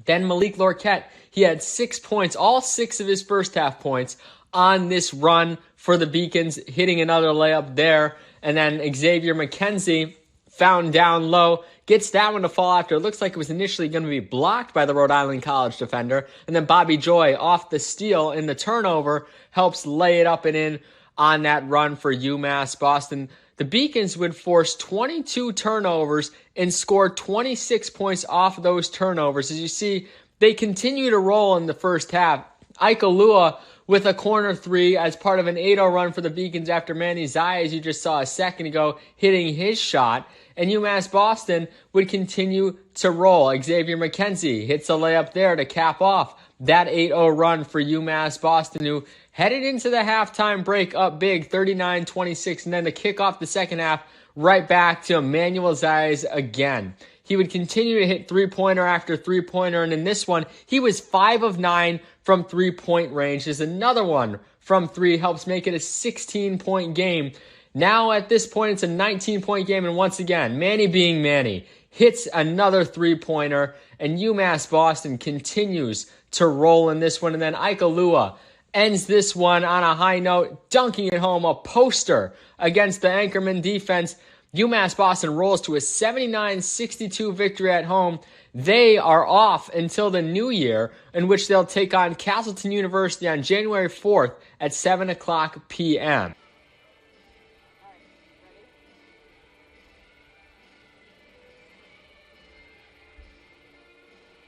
Then Malik Lorquette, he had 6 points, all 6 of his first half points on this run for the Beacons, hitting another layup there. And then Xavier McKenzie found down low, gets that one to fall after. It looks like it was initially going to be blocked by the Rhode Island College defender. And then Bobby Joy off the steal in the turnover helps lay it up and in on that run for UMass Boston. The Beacons would force 22 turnovers and score 26 points off of those turnovers. As you see, they continue to roll in the first half. Ika Lua with a corner three as part of an 8-0 run for the Beacons after Manny Zayas, you just saw a second ago, hitting his shot. And UMass Boston would continue to roll. Xavier McKenzie hits a layup there to cap off that 8-0 run for UMass Boston, who headed into the halftime break up big, 39-26, and then to kick off the second half, right back to Emmanuel Zayas again. He would continue to hit three-pointer after three-pointer, and in this one, he was 5 of 9 from three-point range. There's another one from 3, helps make it a 16-point game. Now at this point, it's a 19-point game, and once again, Manny being Manny, hits another three-pointer, and UMass Boston continues to roll in this one, and then Ika Lua ends this one on a high note, dunking it home, a poster against the Anchorman defense. UMass Boston rolls to a 79-62 victory at home. They are off until the new year, in which they'll take on Castleton University on January 4th at 7 o'clock p.m.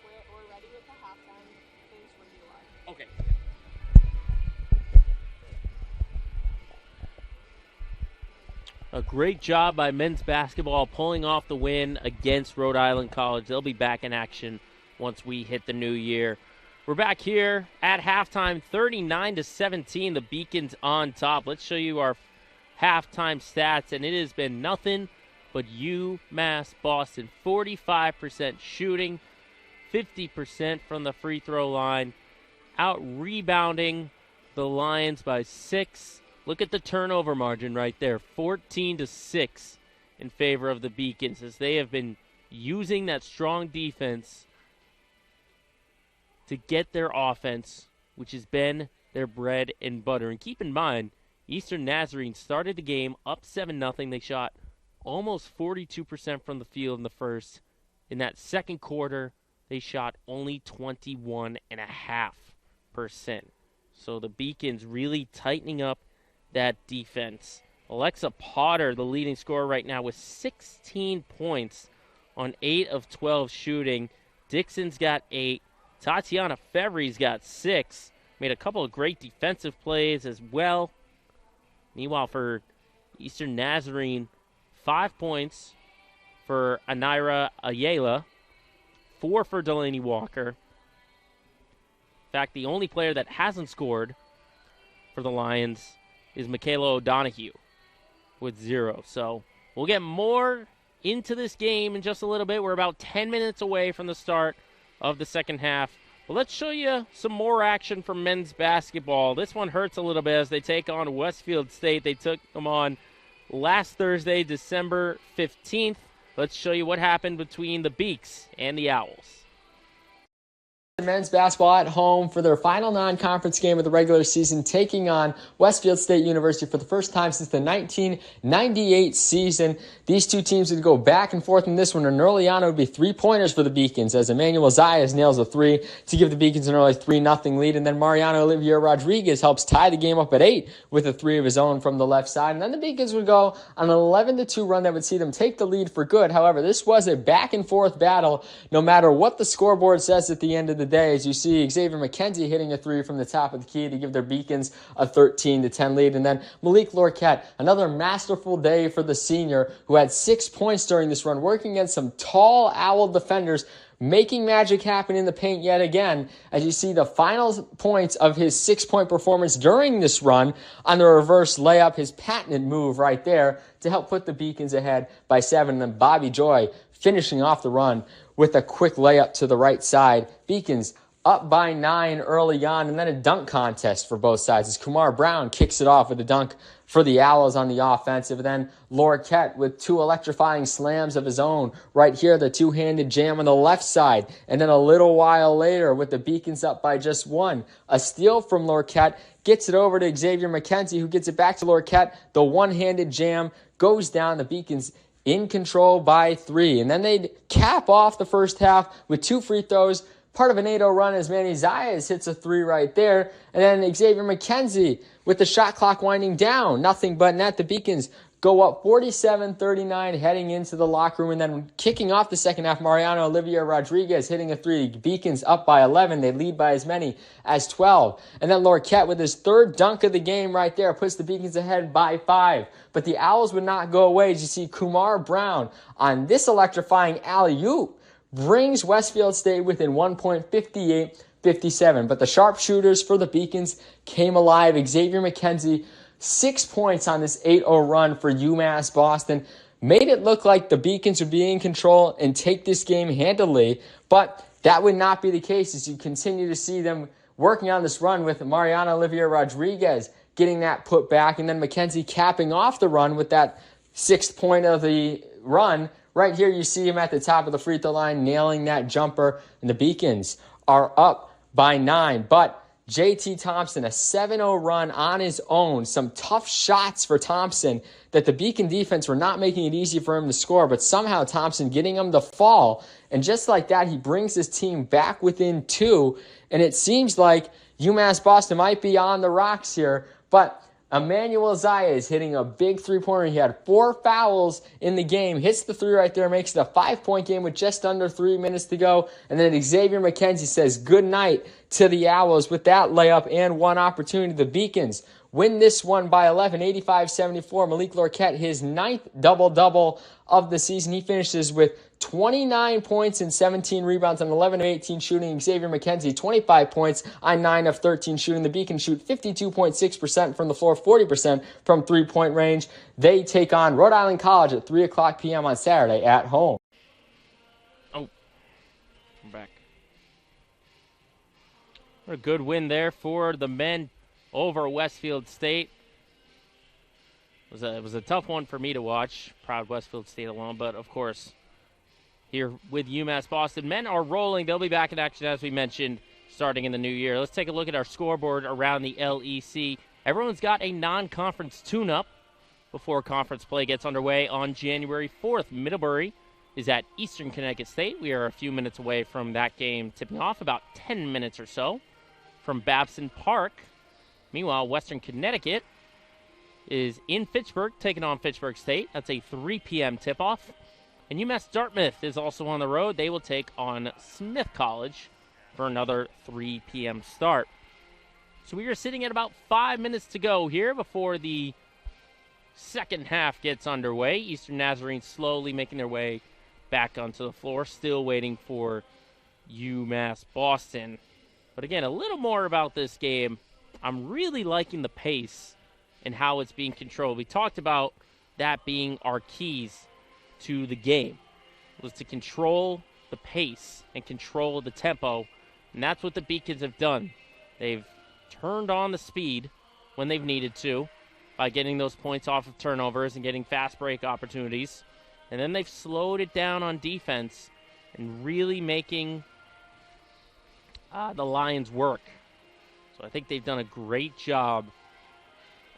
We're ready with the halftime things when you are. Okay. A great job by men's basketball pulling off the win against Rhode Island College. They'll be back in action once we hit the new year. We're back here at halftime, 39-17, the Beacons on top. Let's show you our halftime stats, and it has been nothing but UMass Boston. 45% shooting, 50% from the free throw line, out-rebounding the Lions by 6. Look at the turnover margin right there, 14-6 in favor of the Beacons, as they have been using that strong defense to get their offense, which has been their bread and butter. And keep in mind, Eastern Nazarene started the game up 7-0. They shot almost 42% from the field in the first. In that second quarter, they shot only 21.5%. So the Beacons really tightening up that defense. Alexa Potter, the leading scorer right now, with 16 points on 8 of 12 shooting. Dixon's got 8. Tatiana Fevry's got 6. Made a couple of great defensive plays as well. Meanwhile, for Eastern Nazarene, 5 points for Anira Ayala, 4 for Delaney Walker. In fact, the only player that hasn't scored for the Lions is Michaela O'Donohue with 0. So we'll get more into this game in just a little bit. We're about 10 minutes away from the start of the second half. But let's show you some more action from men's basketball. This one hurts a little bit as they take on Westfield State. They took them on last Thursday, December 15th. Let's show you what happened between the Beaks and the Owls. Men's basketball at home for their final non-conference game of the regular season, taking on Westfield State University for the first time since the 1998 season. These two teams would go back and forth in this one, and early on it would be 3-pointers for the Beacons as Emmanuel Zayas nails a 3 to give the Beacons an early 3-0 lead, and then Mariano Olivier Rodriguez helps tie the game up at 8 with a 3 of his own from the left side, and then the Beacons would go on an 11-2 run that would see them take the lead for good. However, this was a back-and-forth battle no matter what the scoreboard says at the end of the day, as you see Xavier McKenzie hitting a 3 from the top of the key to give their Beacons a 13-10 lead. And then Malik Lorquette, another masterful day for the senior, who had 6 points during this run, working against some tall Owl defenders, making magic happen in the paint yet again, as you see the final points of his 6-point performance during this run on the reverse layup, his patented move right there to help put the Beacons ahead by 7. And then Bobby Joy finishing off the run with a quick layup to the right side. Beacons up by 9 early on, and then a dunk contest for both sides as Kumar Brown kicks it off with a dunk for the Owls on the offensive. And then Lorquette with 2 electrifying slams of his own. Right here, the 2-handed jam on the left side. And then a little while later, with the Beacons up by just 1, a steal from Lorquette gets it over to Xavier McKenzie, who gets it back to Lorquette. The one-handed jam goes down. The Beacons in control by 3. And then they'd cap off the first half with 2 free throws, part of an 8-0 run as Manny Zayas hits a 3 right there. And then Xavier McKenzie with the shot clock winding down. Nothing but net. The Beacons go up 47-39 heading into the locker room. And then kicking off the second half, Mariano Olivier Rodriguez hitting a 3. Beacons up by 11. They lead by as many as 12. And then Lorquette with his 3rd dunk of the game right there puts the Beacons ahead by 5. But the Owls would not go away, as you see Kumar Brown on this electrifying alley-oop brings Westfield State within 1 point, 58-57. But the sharpshooters for the Beacons came alive. Xavier McKenzie, 6 points on this 8-0 run for UMass Boston. Made it look like the Beacons would be in control and take this game handily. But that would not be the case as you continue to see them working on this run with Mariano Olivier Rodriguez getting that put back. And then McKenzie capping off the run with that 6th point of the run. Right here, you see him at the top of the free throw line, nailing that jumper, and the Beacons are up by 9. But J.T. Thompson, a 7-0 run on his own. Some tough shots for Thompson that the Beacon defense were not making it easy for him to score, but somehow Thompson getting him to fall. And just like that, he brings his team back within 2. And it seems like UMass Boston might be on the rocks here, but Emmanuel Zaya is hitting a big three-pointer. He had 4 fouls in the game, hits the 3 right there, makes it a 5-point game with just under 3 minutes to go. And then Xavier McKenzie says good night to the Owls with that layup and 1 opportunity. The Beacons win this one by 11, 85-74. Malik Lorquette, his 9th double-double of the season. He finishes with 29 points and 17 rebounds on 11 of 18 shooting. Xavier McKenzie, 25 points on 9 of 13 shooting. The Beacons shoot 52.6% from the floor, 40% from three-point range. They take on Rhode Island College at 3 o'clock p.m. on Saturday at home. Oh, I'm back. What a good win there for the men over Westfield State. It was a tough one for me to watch, proud Westfield State alone, but of course, here with UMass Boston, men are rolling. They'll be back in action, as we mentioned, starting in the new year. Let's take a look at our scoreboard around the LEC. Everyone's got a non-conference tune-up before conference play gets underway on January 4th. Middlebury is at Eastern Connecticut State. We are a few minutes away from that game tipping off, about 10 minutes or so from Babson Park. Meanwhile, Western Connecticut is in Fitchburg, taking on Fitchburg State. That's a 3 p.m. tip-off. And UMass Dartmouth is also on the road. They will take on Smith College for another 3 p.m. start. So we are sitting at about 5 minutes to go here before the second half gets underway. Eastern Nazarene slowly making their way back onto the floor, still waiting for UMass Boston. But again, a little more about this game. I'm really liking the pace and how it's being controlled. We talked about that being our keys to the game, was to control the pace and control the tempo, and that's what the Beacons have done. They've turned on the speed when they've needed to by getting those points off of turnovers and getting fast break opportunities, and then they've slowed it down on defense and really making the Lions work. So I think they've done a great job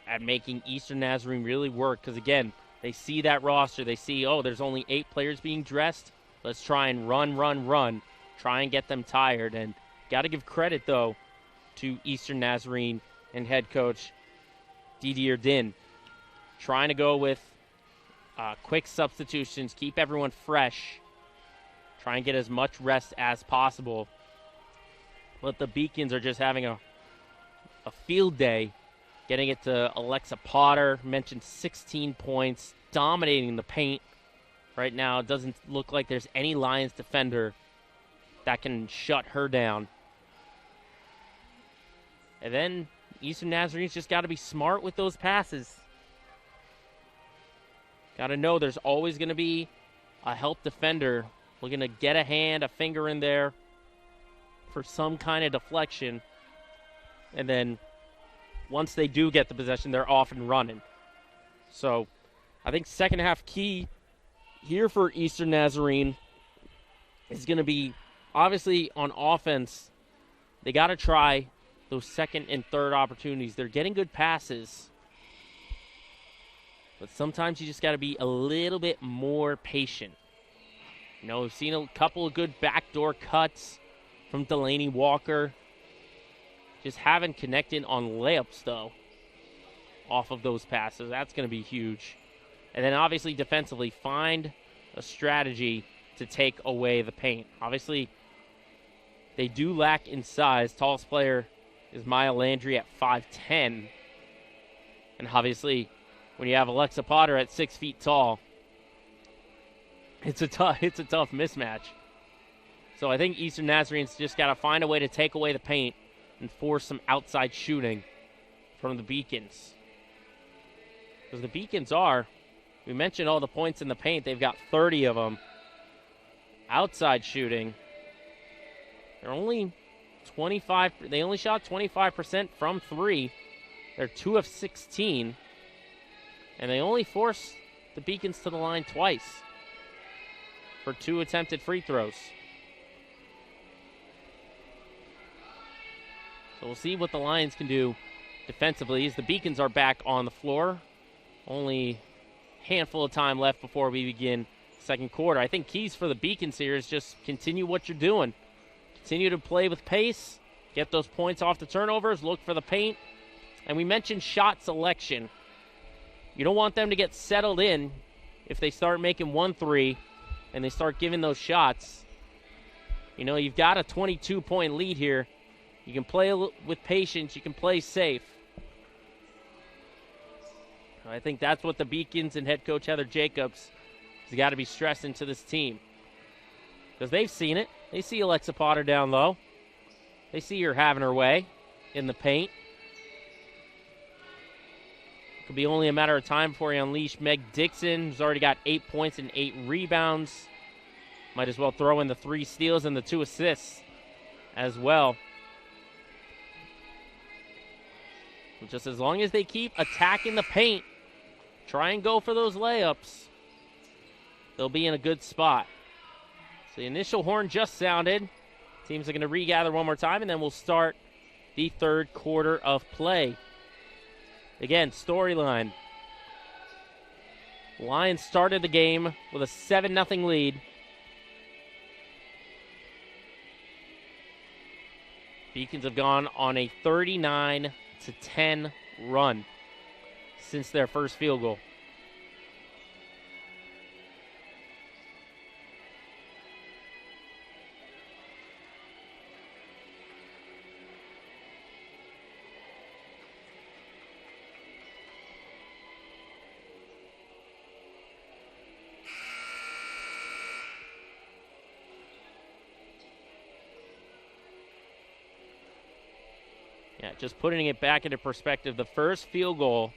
at making Eastern Nazarene really work, because again, they see that roster. They see, oh, there's only 8 players being dressed. Let's try and run. Try and get them tired. And got to give credit, though, to Eastern Nazarene and head coach Didier Din. Trying to go with quick substitutions, keep everyone fresh. Try and get as much rest as possible. But the Beacons are just having a field day. Getting it to Alexa Potter, mentioned 16 points, dominating the paint. Right now, it doesn't look like there's any Lions defender that can shut her down. And then Eastern Nazarene's just got to be smart with those passes. Got to know there's always going to be a help defender looking to get a hand, a finger in there for some kind of deflection. And then once they do get the possession, they're off and running. So I think second half key here for Eastern Nazarene is going to be, obviously, on offense. They got to try those second and third opportunities. They're getting good passes, but sometimes you just got to be a little bit more patient. You know, we've seen a couple of good backdoor cuts from Delaney Walker. Just haven't connected on layups, though, off of those passes. That's going to be huge. And then, obviously, defensively, find a strategy to take away the paint. Obviously, they do lack in size. Tallest player is Maya Landry at 5'10". And obviously, when you have Alexa Potter at 6 feet tall, it's a tough mismatch. So I think Eastern Nazarene's just got to find a way to take away the paint and force some outside shooting from the Beacons. Because the Beacons we mentioned all the points in the paint. They've got 30 of them. Outside shooting, they're only 25. They only shot 25% from 3. They're 2 of 16. And they only forced the Beacons to the line twice for 2 attempted free throws. So we'll see what the Lions can do defensively as the Beacons are back on the floor. Only a handful of time left before we begin second quarter. I think keys for the Beacons here is just continue what you're doing. Continue to play with pace, get those points off the turnovers, look for the paint. And we mentioned shot selection. You don't want them to get settled in if they start making 1-3 and they start giving those shots. You know, you've got a 22-point lead here. You can play with patience. You can play safe. I think that's what the Beacons and head coach Heather Jacobs has got to be stressing to this team. Because they've seen it. They see Alexa Potter down low. They see her having her way in the paint. Could be only a matter of time before you unleash Meg Dixon, who's already got 8 points and 8 rebounds. Might as well throw in the 3 steals and the 2 assists as well. Just as long as they keep attacking the paint, try and go for those layups, they'll be in a good spot. So the initial horn just sounded. Teams are going to regather one more time, and then we'll start the third quarter of play. Again, storyline. Lions started the game with a 7-0 lead. Beacons have gone on a 39-10 run since their first field goal. Yeah, just putting it back into perspective, the first field goal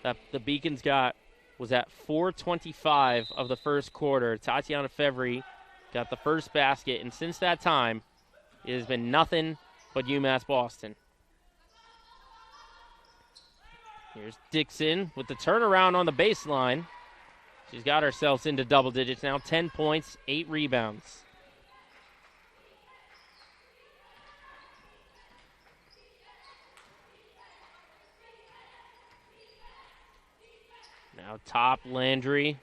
that the Beacons got was at 4:25 of the first quarter. Tatiana Fevry got the first basket, and since that time, it has been nothing but UMass Boston. Here's Dixon with the turnaround on the baseline. She's got herself into double digits now, 10 points, 8 rebounds. Now top Landry.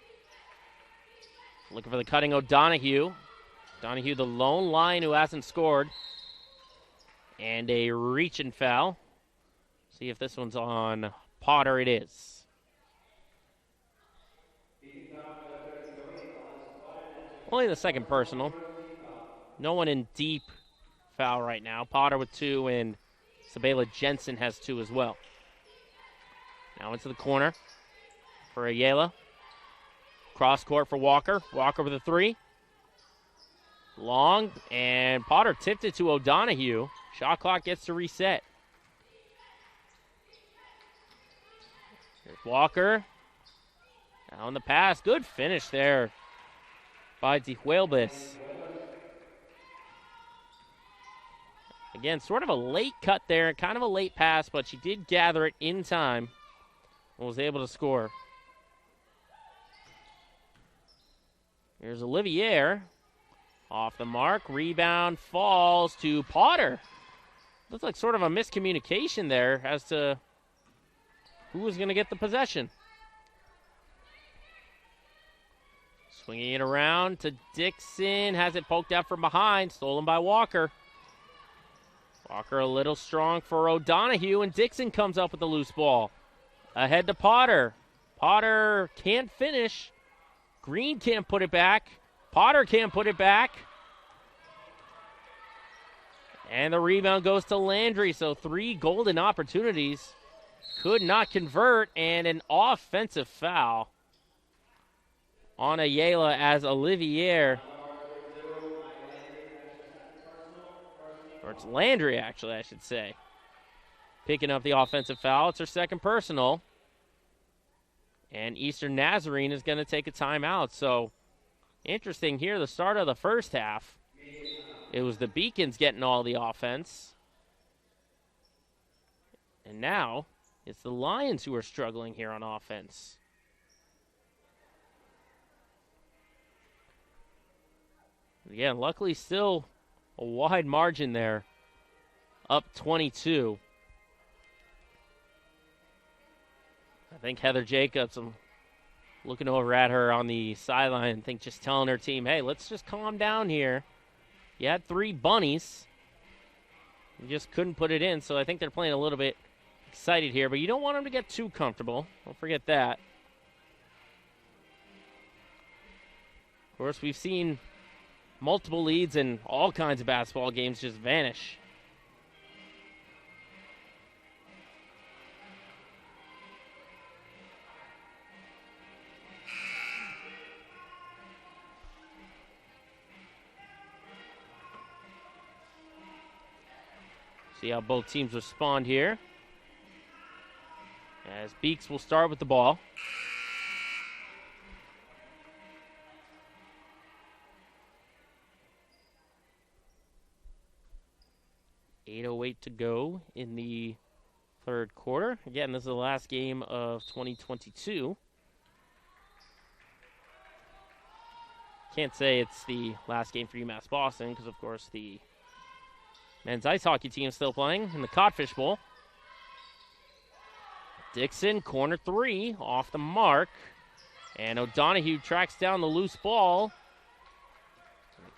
Looking for the cutting O'Donohue. O'Donohue, the lone Lion who hasn't scored. And a reaching foul. See if this one's on Potter. It is. Only the second personal. No one in deep foul right now. Potter with 2 and Sabela Jensen has 2 as well. Now into the corner for Ayala. Cross court for Walker. Walker with a 3. Long, and Potter tipped it to O'Donohue. Shot clock gets to reset. Here's Walker. Now on the pass. Good finish there by Dijuelbis. Again, sort of a late cut there, kind of a late pass, but she did gather it in time and was able to score. Here's Olivier. Off the mark. Rebound falls to Potter. Looks like sort of a miscommunication there as to who was going to get the possession. Swinging it around to Dixon. Has it poked out from behind. Stolen by Walker. Walker a little strong for O'Donohue, and Dixon comes up with the loose ball. Ahead to Potter. Potter can't finish. Green can't put it back. Potter can't put it back. And the rebound goes to Landry. So 3 golden opportunities. Could not convert, and an offensive foul on Ayala as Olivier. Or it's Landry, actually, I should say. Picking up the offensive foul. It's her second personal. And Eastern Nazarene is going to take a timeout. So, interesting here, the start of the first half. It was the Beacons getting all the offense. And now, it's the Lions who are struggling here on offense. Again, luckily still a wide margin there up 22. I think Heather Jacobs, I'm looking over at her on the sideline, I think just telling her team, hey, let's just calm down here. You had 3 bunnies. You just couldn't put it in, so I think they're playing a little bit excited here, but you don't want them to get too comfortable. Don't forget that. Of course, we've seen multiple leads in all kinds of basketball games just vanish. See how both teams respond here. As Beeks will start with the ball. .808 to go in the third quarter. Again, this is the last game of 2022. Can't say it's the last game for UMass Boston because, of course, the men's ice hockey team is still playing in the Codfish Bowl. Dixon, corner 3, off the mark. And O'Donohue tracks down the loose ball.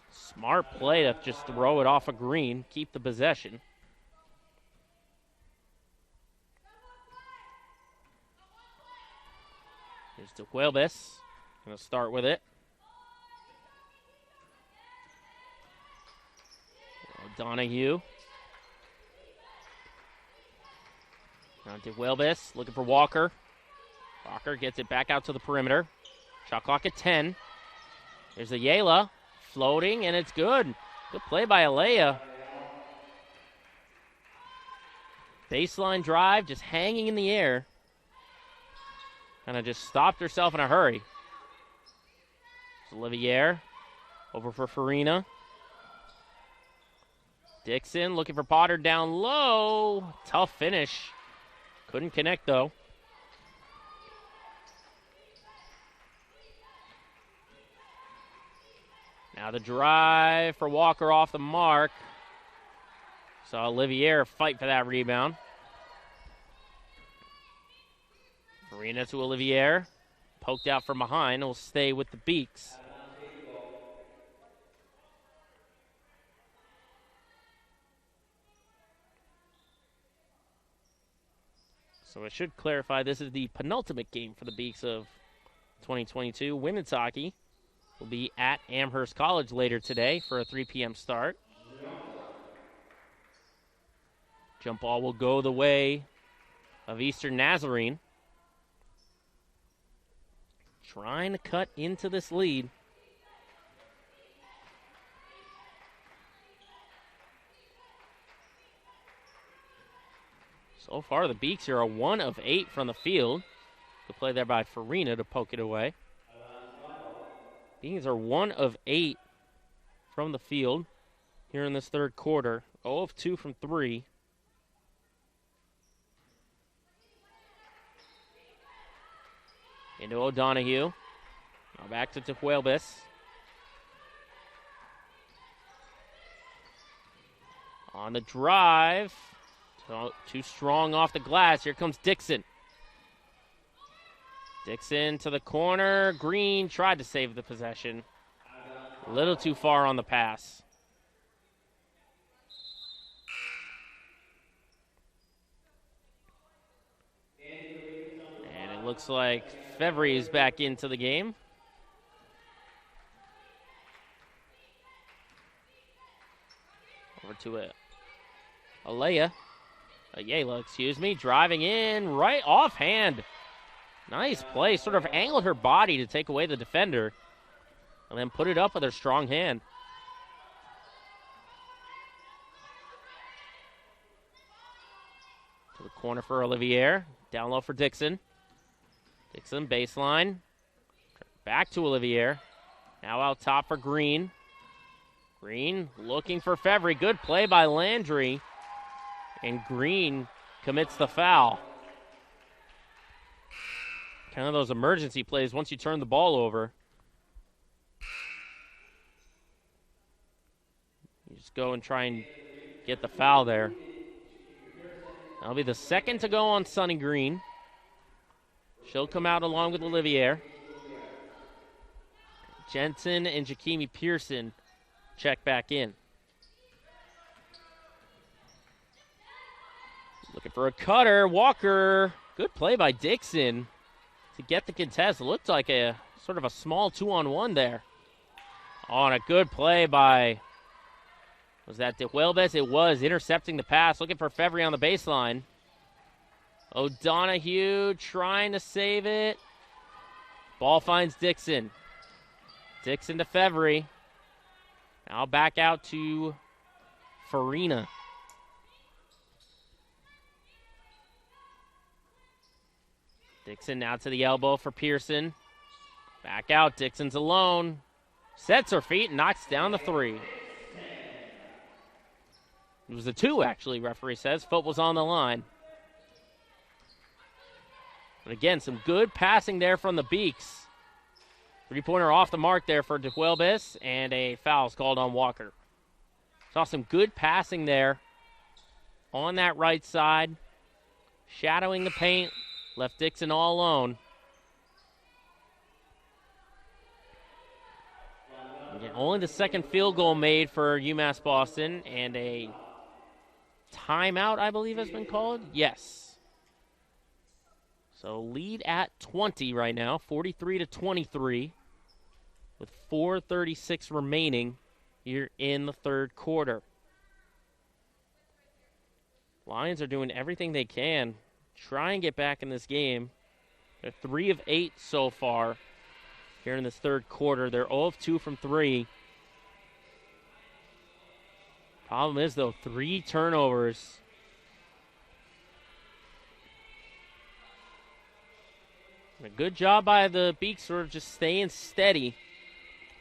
Smart play to just throw it off a green, keep the possession. Here's to Huelbis. Going to start with it. O'Donohue. Now to Huelbis, looking for Walker. Walker gets it back out to the perimeter. Shot clock at 10. There's Ayala. Floating, and it's good. Good play by Alea. Baseline drive, just hanging in the air. Kind of just stopped herself in a hurry. It's Olivier over for Farina. Dixon looking for Potter down low. Tough finish. Couldn't connect, though. Now the drive for Walker off the mark. Saw Olivier fight for that rebound. Farina to Olivier. Poked out from behind. Will stay with the Beaks. So I should clarify, this is the penultimate game for the Beaks of 2022. Women's hockey will be at Amherst College later today for a 3 p.m. start. Jump ball will go the way of Eastern Nazarene. Trying to cut into this lead. So far, the Beaks here are 1 of 8 from the field. Good play there by Farina to poke it away. Beans are 1 of 8 from the field here in this third quarter. 0 of 2 from 3. Into O'Donohue. Now back to Tehuelbis. On the drive. Too strong off the glass. Here comes Dixon. Dixon to the corner. Green tried to save the possession. A little too far on the pass. And it looks like Fevry is back into the game. Over to Ayala, driving in right offhand. Nice play. Sort of angled her body to take away the defender and then put it up with her strong hand. To the corner for Olivier. Down low for Dixon. Dixon baseline. Back to Olivier. Now out top for Green. Green looking for Fevry. Good play by Landry. And Green commits the foul. Kind of those emergency plays once you turn the ball over. You just go and try and get the foul there. That'll be the second to go on Sunny Green. She'll come out along with Olivier. Jensen and Jakimi Pearson check back in. Looking for a cutter. Walker. Good play by Dixon to get the contest. It looked like a sort of a small 2-on-1 there. Oh, and a good play by, was that DeHuelbes? It was, intercepting the pass. Looking for Fevry on the baseline. O'Donohue trying to save it. Ball finds Dixon. Dixon to Fevry. Now back out to Farina. Dixon now to the elbow for Pearson. Back out. Dixon's alone. Sets her feet and knocks down the 3. It was a 2, actually, referee says. Foot was on the line. But again, some good passing there from the Beaks. 3-pointer off the mark there for DeHuelbes, and a foul's called on Walker. Saw some good passing there on that right side. Shadowing the paint. Left Dixon all alone. Again, only the second field goal made for UMass Boston, and a timeout, I believe, has been called. Yes. So lead at 20 right now, 43-23, with 4:36 remaining here in the third quarter. Lions are doing everything they can. Try and get back in this game. They're 3 of 8 so far here in this third quarter. They're 0 of 2 from 3. Problem is, though, 3 turnovers. A good job by the Beaks, sort of just staying steady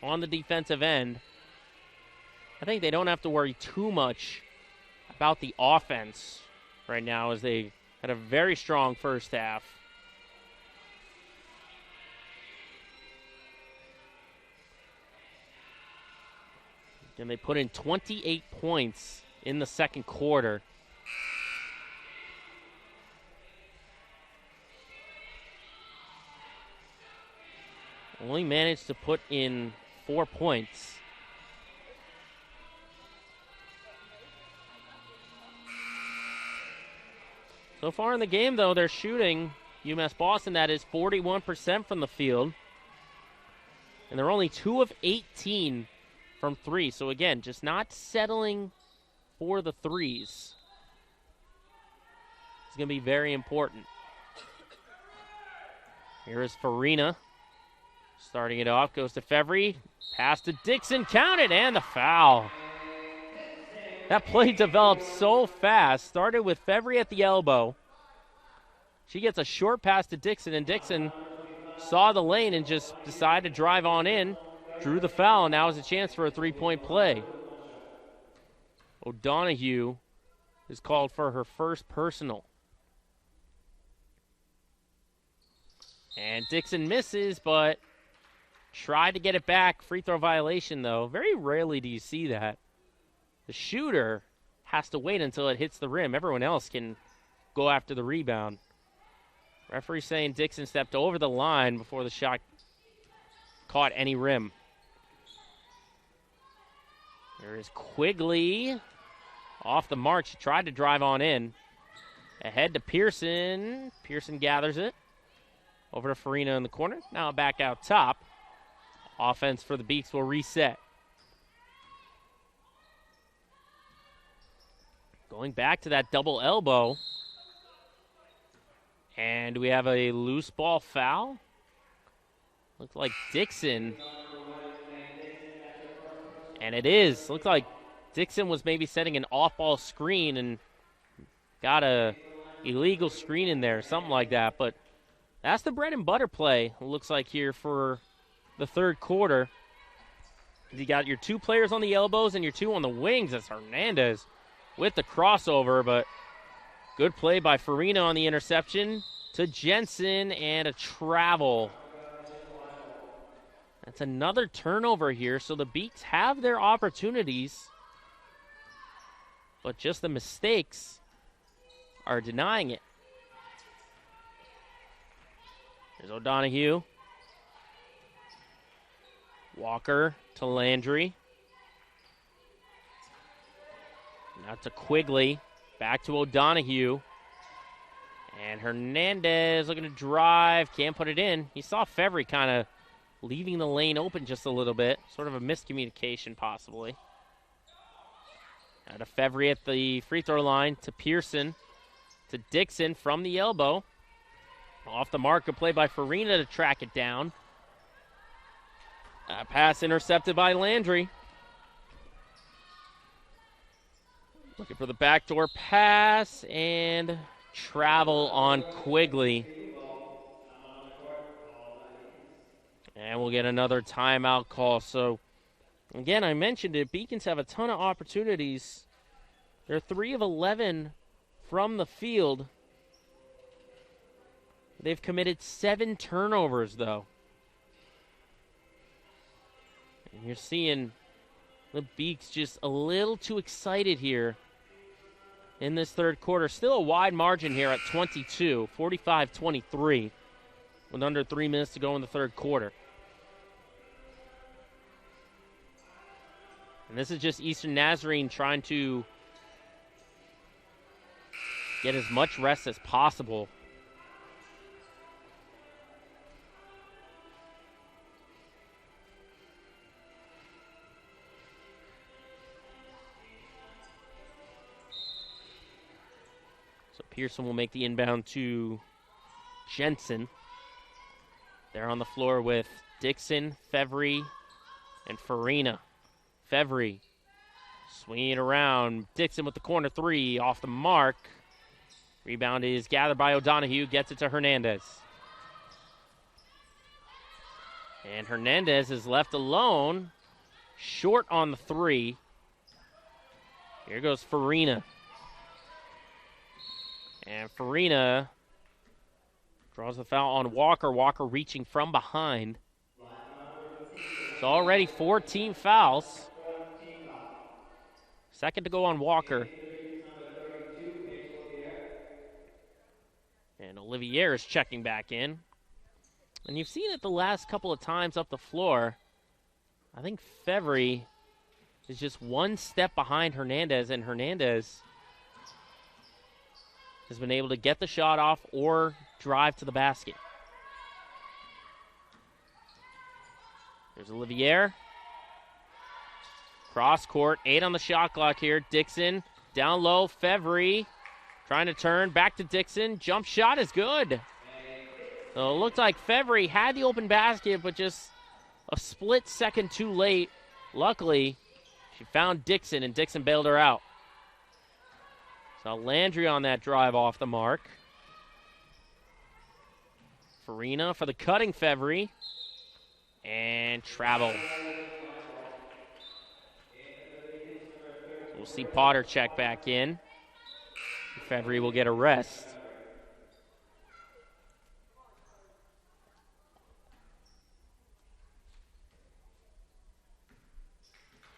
on the defensive end. I think they don't have to worry too much about the offense right now, as they had a very strong first half. And they put in 28 points in the second quarter. Only managed to put in 4 points. So far in the game, though, they're shooting, UMass Boston, that is 41% from the field. And they're only 2 of 18 from 3. So, again, just not settling for the threes. It's going to be very important. Here is Farina. Starting it off, goes to Fevry. Pass to Dixon, counted, and the foul. That play developed so fast. Started with Fevry at the elbow. She gets a short pass to Dixon, and Dixon saw the lane and just decided to drive on in. Drew the foul, and now is a chance for a three-point play. O'Donohue is called for her first personal. And Dixon misses, but tried to get it back. Free throw violation, though. Very rarely do you see that. The shooter has to wait until it hits the rim. Everyone else can go after the rebound. Referee saying Dixon stepped over the line before the shot caught any rim. There is Quigley off the mark. She tried to drive on in. Ahead to Pearson. Pearson gathers it. Over to Farina in the corner. Now back out top. Offense for the Beaks will reset. Going back to that double elbow. And we have a loose ball foul. Looks like Dixon. And it is. Looks like Dixon was maybe setting an off-ball screen and got a illegal screen in there, something like that. But that's the bread and butter play, it looks like, here for the third quarter. You got your 2 players on the elbows and your 2 on the wings. That's Hernandez with the crossover, but good play by Farina on the interception to Jensen, and a travel. That's another turnover here, so the Beaks have their opportunities, but just the mistakes are denying it. There's O'Donohue. Walker to Landry. Now to Quigley. Back to O'Donohue. And Hernandez looking to drive. Can't put it in. He saw Fevry kind of leaving the lane open just a little bit. Sort of a miscommunication possibly. Now to Fevry at the free throw line. To Pearson. To Dixon from the elbow. Off the mark. Good play by Farina to track it down. Pass intercepted by Landry. Looking for the backdoor pass and travel on Quigley. And we'll get another timeout call. So, again, I mentioned it. Beacons have a ton of opportunities. They're 3 of 11 from the field. They've committed 7 turnovers, though. And you're seeing the Beaks just a little too excited here in this third quarter. Still a wide margin here at 22, 45-23, with under 3 minutes to go in the third quarter. And this is just Eastern Nazarene trying to get as much rest as possible. So Pearson will make the inbound to Jensen. They're on the floor with Dixon, Fevry, and Farina. Fevry swinging it around. Dixon with the corner three off the mark. Rebound is gathered by O'Donohue. Gets it to Hernandez. And Hernandez is left alone. Short on the three. Here goes Farina. And Farina draws the foul on Walker. Walker reaching from behind. It's already 4 team fouls. Second to go on Walker. And Olivier is checking back in. And you've seen it the last couple of times up the floor. I think Fevry is just one step behind Hernandez, and Hernandez has been able to get the shot off or drive to the basket. There's Olivier. Cross court, 8 on the shot clock here. Dixon down low, Fevry trying to turn back to Dixon. Jump shot is good. So it looked like Fevry had the open basket, but just a split second too late. Luckily, she found Dixon, and Dixon bailed her out. So Landry on that drive off the mark. Farina for the cutting Fevry. And travel. We'll see Potter check back in. Fevry will get a rest.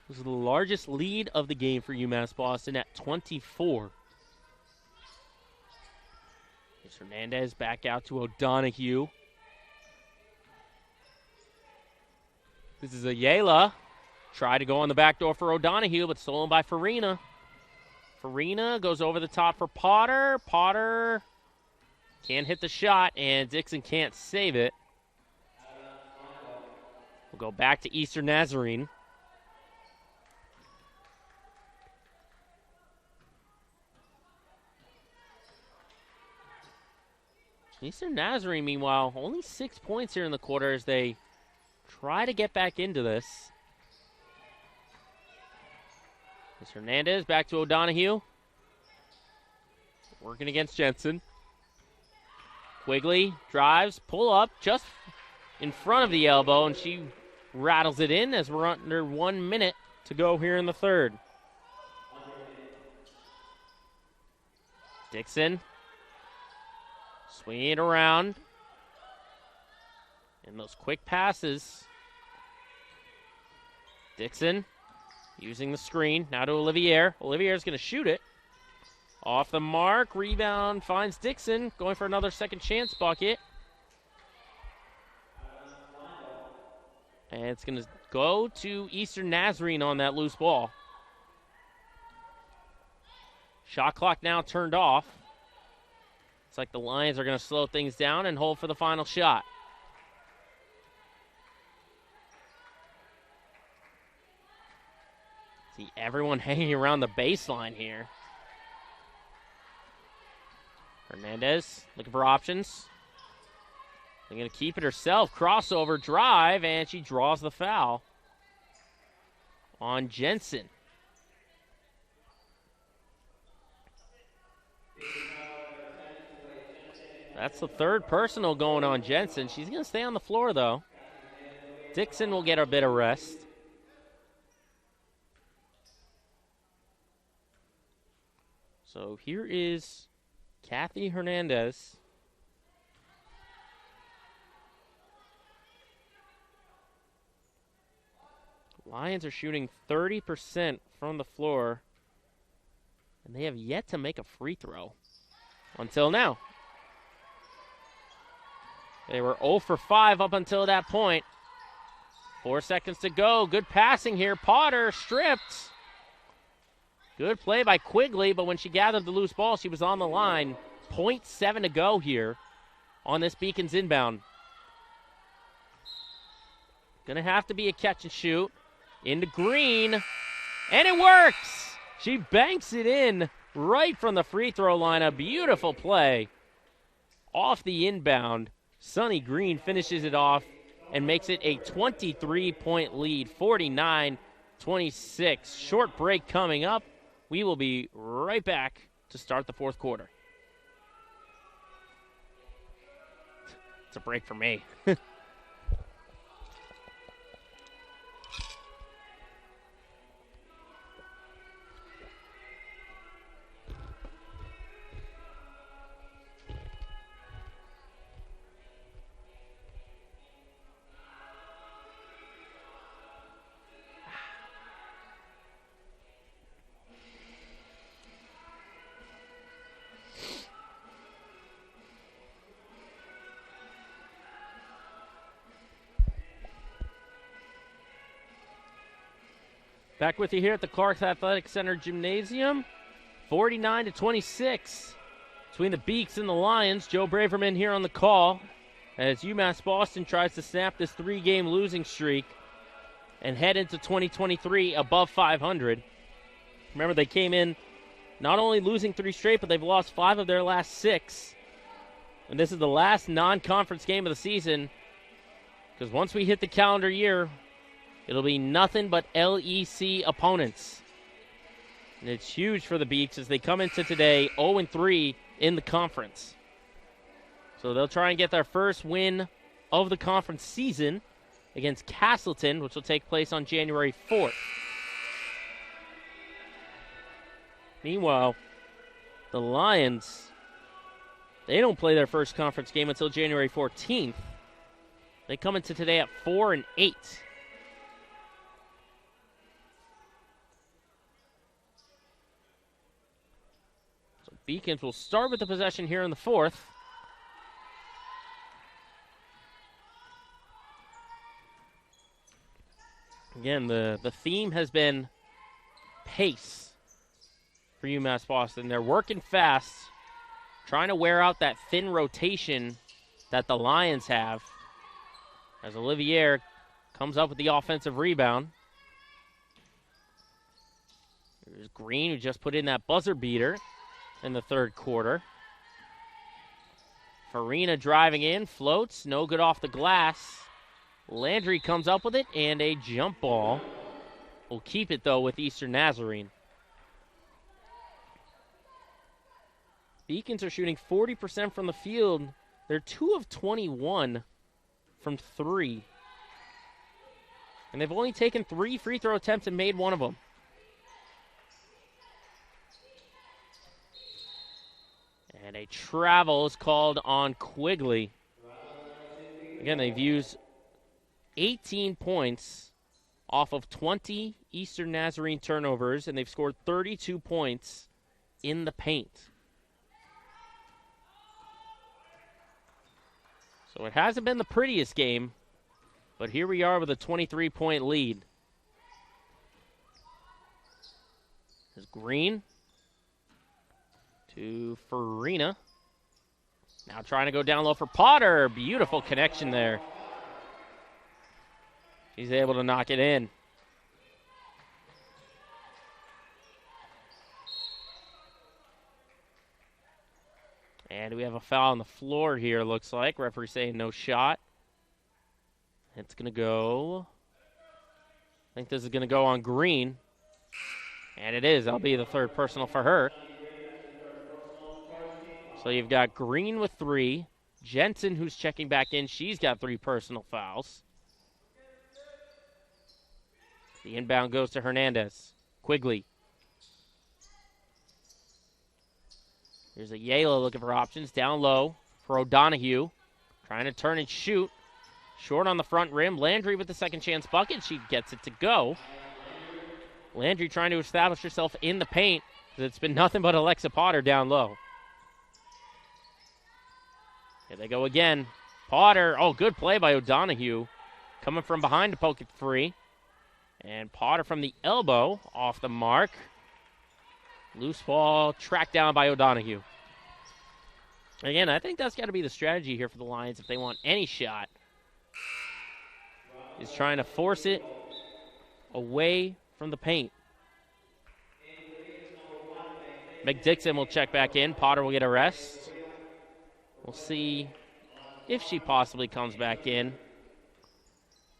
This is the largest lead of the game for UMass Boston at 24. Here's Hernandez back out to O'Donohue. This is Ayala. Try to go on the back door for O'Donohue, but stolen by Farina. Farina goes over the top for Potter. Potter can't hit the shot, and Dixon can't save it. We'll go back to Eastern Nazarene. Eastern Nazarene, meanwhile, only 6 points here in the quarter as they try to get back into this. It's Hernandez back to O'Donohue. Working against Jensen. Quigley drives, pull up just in front of the elbow, and she rattles it in as we're under 1 minute to go here in the third. Dixon swinging it around. And those quick passes. Dixon using the screen. Now to Olivier. Olivier's going to shoot it. Off the mark, rebound finds Dixon, going for another second chance bucket. And it's going to go to Eastern Nazarene on that loose ball. Shot clock now turned off. It's like the Lions are going to slow things down and hold for the final shot. See everyone hanging around the baseline here. Hernandez looking for options. They're going to keep it herself. Crossover drive, and she draws the foul on Jensen. That's the third personal going on Jensen. She's going to stay on the floor, though. Dixon will get a bit of rest. So here is Kathy Hernandez. Lions are shooting 30% from the floor, and they have yet to make a free throw until now. They were 0 for 5 up until that point. 4 seconds to go. Good passing here. Potter stripped. Good play by Quigley, but when she gathered the loose ball, she was on the line. 0.7 to go here on this Beacons inbound. Gonna have to be a catch and shoot. Into Green, and it works! She banks it in right from the free throw line. A beautiful play off the inbound. Sunny Green finishes it off and makes it a 23-point lead, 49-26. Short break coming up. We will be right back to start the fourth quarter. It's a break for me. Back with you here at the Clark Athletic Center Gymnasium. 49-26 between the Beaks and the Lions. Joe Braverman here on the call as UMass Boston tries to snap this 3-game losing streak and head into 2023 above 500. Remember, they came in not only losing 3 straight, but they've lost 5 of their last 6. And this is the last non-conference game of the season, because once we hit the calendar year, it'll be nothing but LEC opponents. And it's huge for the Beaks as they come into today 0-3 in the conference. So they'll try and get their first win of the conference season against Castleton, which will take place on January 4th. Meanwhile, the Lions, they don't play their first conference game until January 14th. They come into today at 4-8. Beacons will start with the possession here in the fourth. Again, the theme has been pace for UMass Boston. They're working fast, trying to wear out that thin rotation that the Lions have. As Olivier comes up with the offensive rebound. There's Green, who just put in that buzzer beater in the third quarter. Farina driving in, floats, no good off the glass. Landry comes up with it, and a jump ball. Will keep it, though, with Eastern Nazarene. Beacons are shooting 40% from the field. They're 2 of 21 from 3. And they've only taken 3 free throw attempts and made 1 of them. And a travel is called on Quigley. Again, they've used 18 points off of 20 Eastern Nazarene turnovers, and they've scored 32 points in the paint. So it hasn't been the prettiest game, but here we are with a 23-point lead. There's Green to Farina. Now trying to go down low for Potter. Beautiful connection there. He's able to knock it in. And we have a foul on the floor here, looks like. Referee saying no shot. It's going to go. I think this is going to go on Green. And it is. That'll be the third personal for her. So you've got Green with 3. Jensen, who's checking back in, she's got 3 personal fouls. The inbound goes to Hernandez. Quigley. Here's a Yala looking for options. Down low for O'Donohue. Trying to turn and shoot. Short on the front rim. Landry with the second chance bucket. She gets it to go. Landry trying to establish herself in the paint. It's been nothing but Alexa Potter down low. Here they go again. Potter. Oh, good play by O'Donohue. Coming from behind to poke it free. And Potter from the elbow off the mark. Loose ball tracked down by O'Donohue. Again, I think that's got to be the strategy here for the Lions if they want any shot. Is trying to force it away from the paint. McDixon will check back in. Potter will get a rest. We'll see if she possibly comes back in.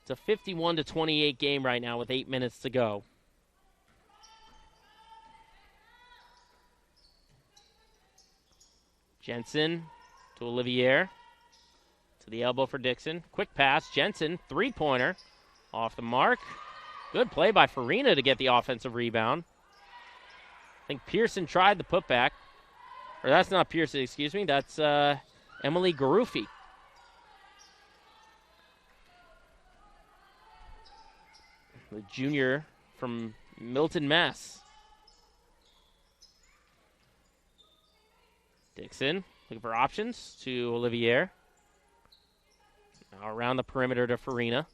It's a 51-28 game right now with 8 minutes to go. Jensen to Olivier. To the elbow for Dixon. Quick pass. Jensen, three-pointer. Off the mark. Good play by Farina to get the offensive rebound. I think Pearson tried the putback. Or that's not Pearson, excuse me. That's Emily Garufi. The junior from Milton, Mass. Dixon looking for options to Olivier. Now around the perimeter to Farina.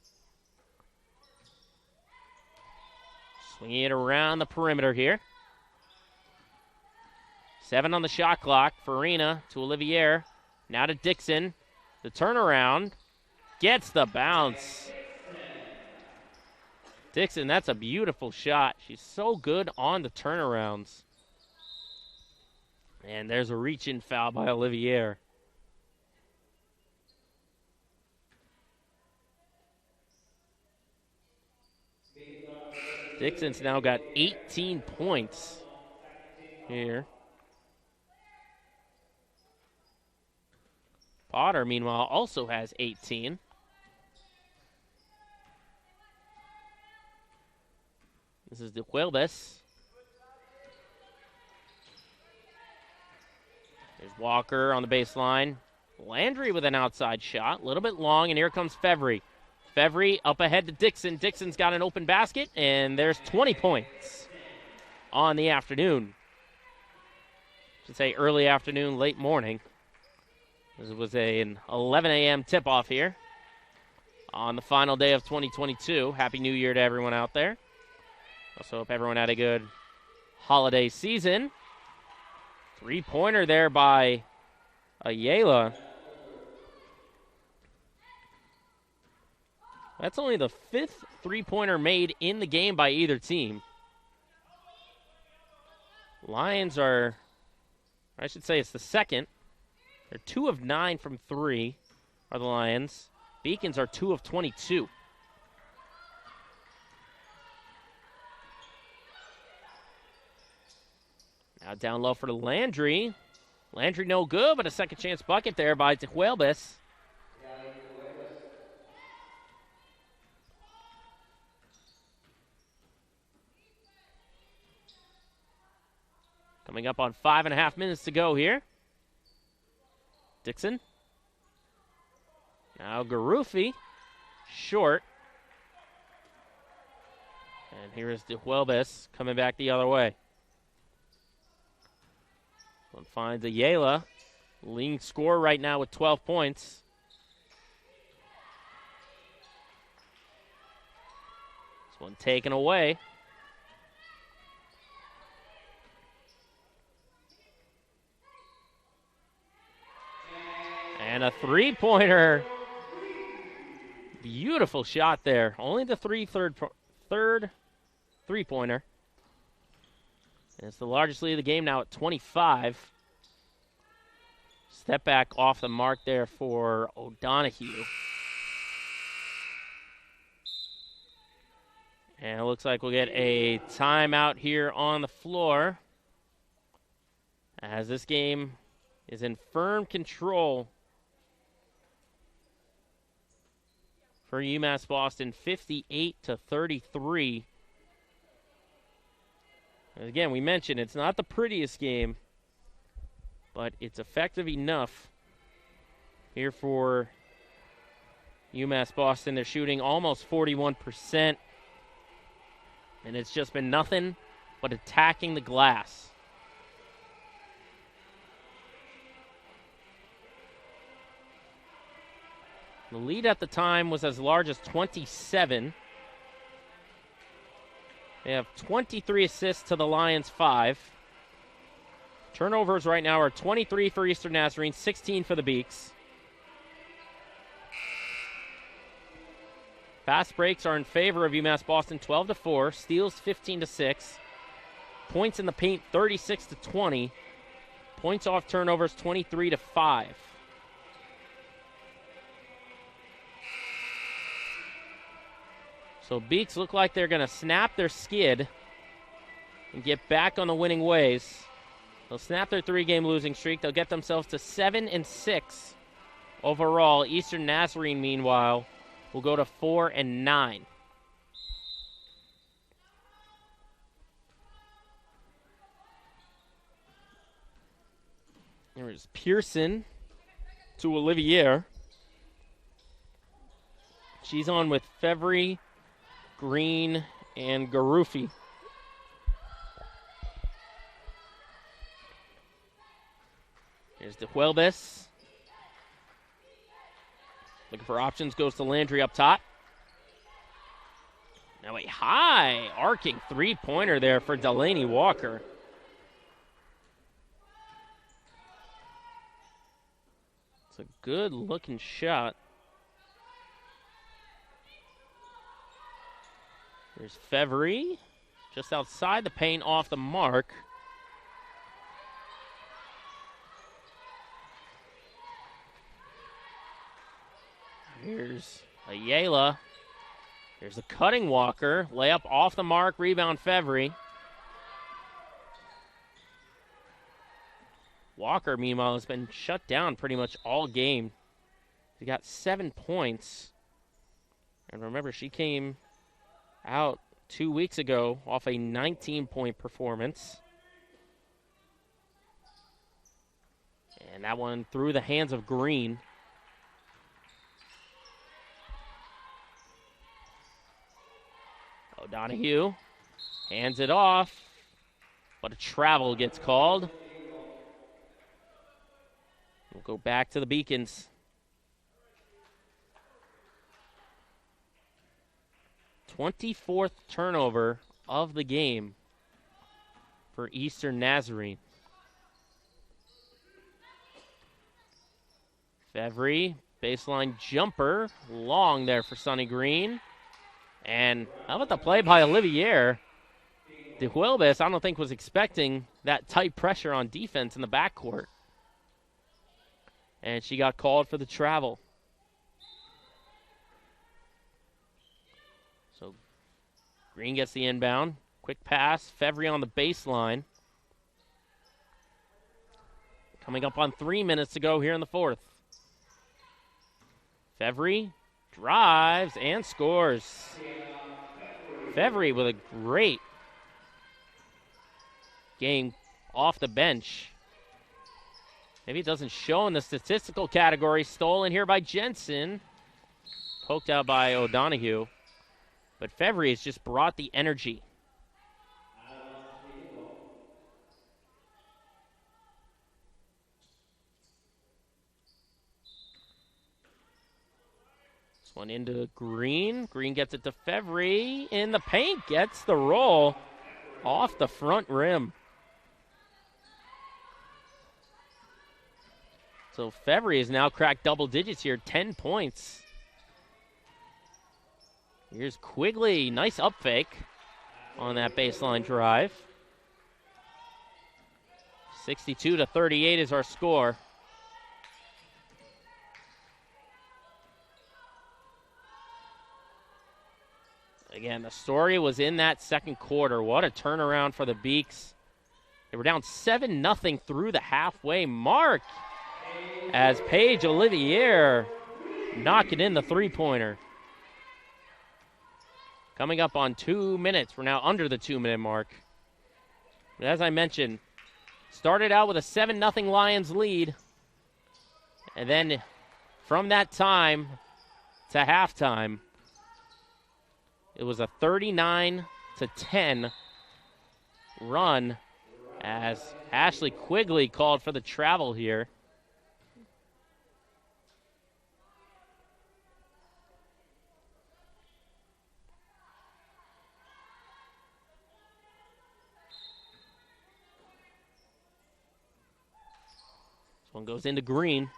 Swinging it around the perimeter here. 7 on the shot clock. Farina to Olivier. Now to Dixon. The turnaround. Gets the bounce. Dixon, that's a beautiful shot. She's so good on the turnarounds. And there's a reach-in foul by Olivier. Dixon's now got 18 points here. Potter, meanwhile, also has 18. This is the Huelves. There's Walker on the baseline. Landry with an outside shot. A little bit long, and here comes Fevry. Fevry up ahead to Dixon. Dixon's got an open basket, and there's 20 points on the afternoon. Should say early afternoon, late morning. This was an 11 a.m. tip-off here on the final day of 2022. Happy New Year to everyone out there. Also hope everyone had a good holiday season. Three-pointer there by Ayala. That's only the 5th three-pointer made in the game by either team. Lions are, I should say it's the 2nd. They're 2 of 9 from 3 are the Lions. Beacons are 2 of 22. Now down low for Landry. Landry no good, but a second chance bucket there by Tejuelbas. Coming up on 5.5 minutes to go here. Dixon. Now Garufi. Short. And here is Tejuelbas coming back the other way. one finds Ayala. Leading scorer right now with 12 points. This one taken away. And a three-pointer. Beautiful shot there. Only the third three-pointer. And it's the largest lead of the game now at 25. Step back off the mark there for O'Donohue. And it looks like we'll get a timeout here on the floor, as this game is in firm control for UMass Boston, 58-33. And again, we mentioned it's not the prettiest game, but it's effective enough here for UMass Boston. They're shooting almost 41%, and it's just been nothing but attacking the glass. The lead at the time was as large as 27. They have 23 assists to the Lions' 5. Turnovers right now are 23 for Eastern Nazarene, 16 for the Beaks. Fast breaks are in favor of UMass Boston, 12-4. Steals, 15-6. Points in the paint, 36-20. Points off turnovers, 23-5. So Beaks look like they're going to snap their skid and get back on the winning ways. They'll snap their three-game losing streak. They'll get themselves to 7-6 overall. Eastern Nazarene, meanwhile, will go to 4-9. There's Pearson to Olivier. She's on with Fevry, Green, and Garufi. Here's De Huelbis. Looking for options, goes to Landry up top. Now a high arcing three-pointer there for Delaney Walker. It's a good-looking shot. There's Fevry, just outside the paint, off the mark. Here's Ayala. There's the cutting Walker. Layup off the mark, rebound Fevry. Walker, meanwhile, has been shut down pretty much all game. He got 7 points. And remember, she came out 2 weeks ago off a 19-point performance. And that one through the hands of Green. O'Donohue hands it off, but a travel gets called. We'll go back to the Beacons. 24th turnover of the game for Eastern Nazarene. Fevry, baseline jumper, long there for Sonny Green. And how about the play by Olivier? De Huelbis, I don't think, was expecting that tight pressure on defense in the backcourt. And she got called for the travel. So Green gets the inbound. Quick pass. Fevry on the baseline. Coming up on 3 minutes to go here in the fourth. Fevry drives and scores. Fevry with a great game off the bench. Maybe it doesn't show in the statistical category. Stolen here by Jensen. Poked out by O'Donohue. But Fevry has just brought the energy. One into Green. Green gets it to Fevry. In the paint, gets the roll off the front rim. So Fevry has now cracked double digits here, 10 points. Here's Quigley, nice up fake on that baseline drive. 62-38 is our score. Again, the story was in that second quarter. What a turnaround for the Beaks. They were down 7-0 through the halfway mark as Paige Olivier knocking in the three-pointer. Coming up on 2 minutes. We're now under the 2-minute mark. But as I mentioned, started out with a 7-0 Lions lead. And then from that time to halftime, it was a 39-10 run as Ashley Quigley called for the travel here. This one goes into Green.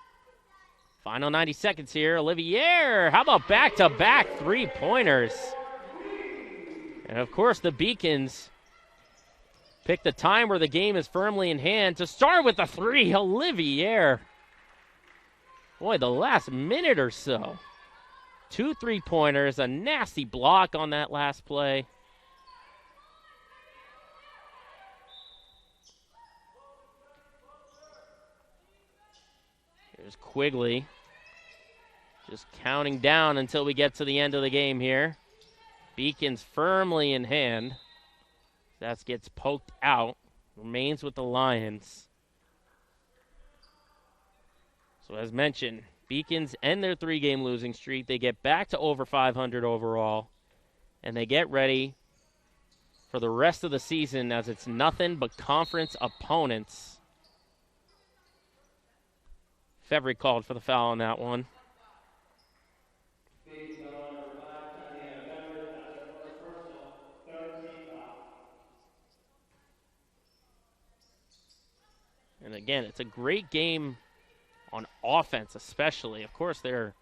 Final 90 seconds here. Olivier, how about back-to-back three-pointers? And, of course, the Beacons pick the time where the game is firmly in hand to start with the three. Olivier. Boy, the last minute or so. 2 3-pointers, a nasty block on that last play. Here's Quigley. Just counting down until we get to the end of the game here. Beacons firmly in hand. That gets poked out. Remains with the Lions. So as mentioned, Beacons end their 3-game losing streak. They get back to over 500 overall. And they get ready for the rest of the season as it's nothing but conference opponents. Fevry called for the foul on that one. And again, it's a great game on offense, especially. Of course, there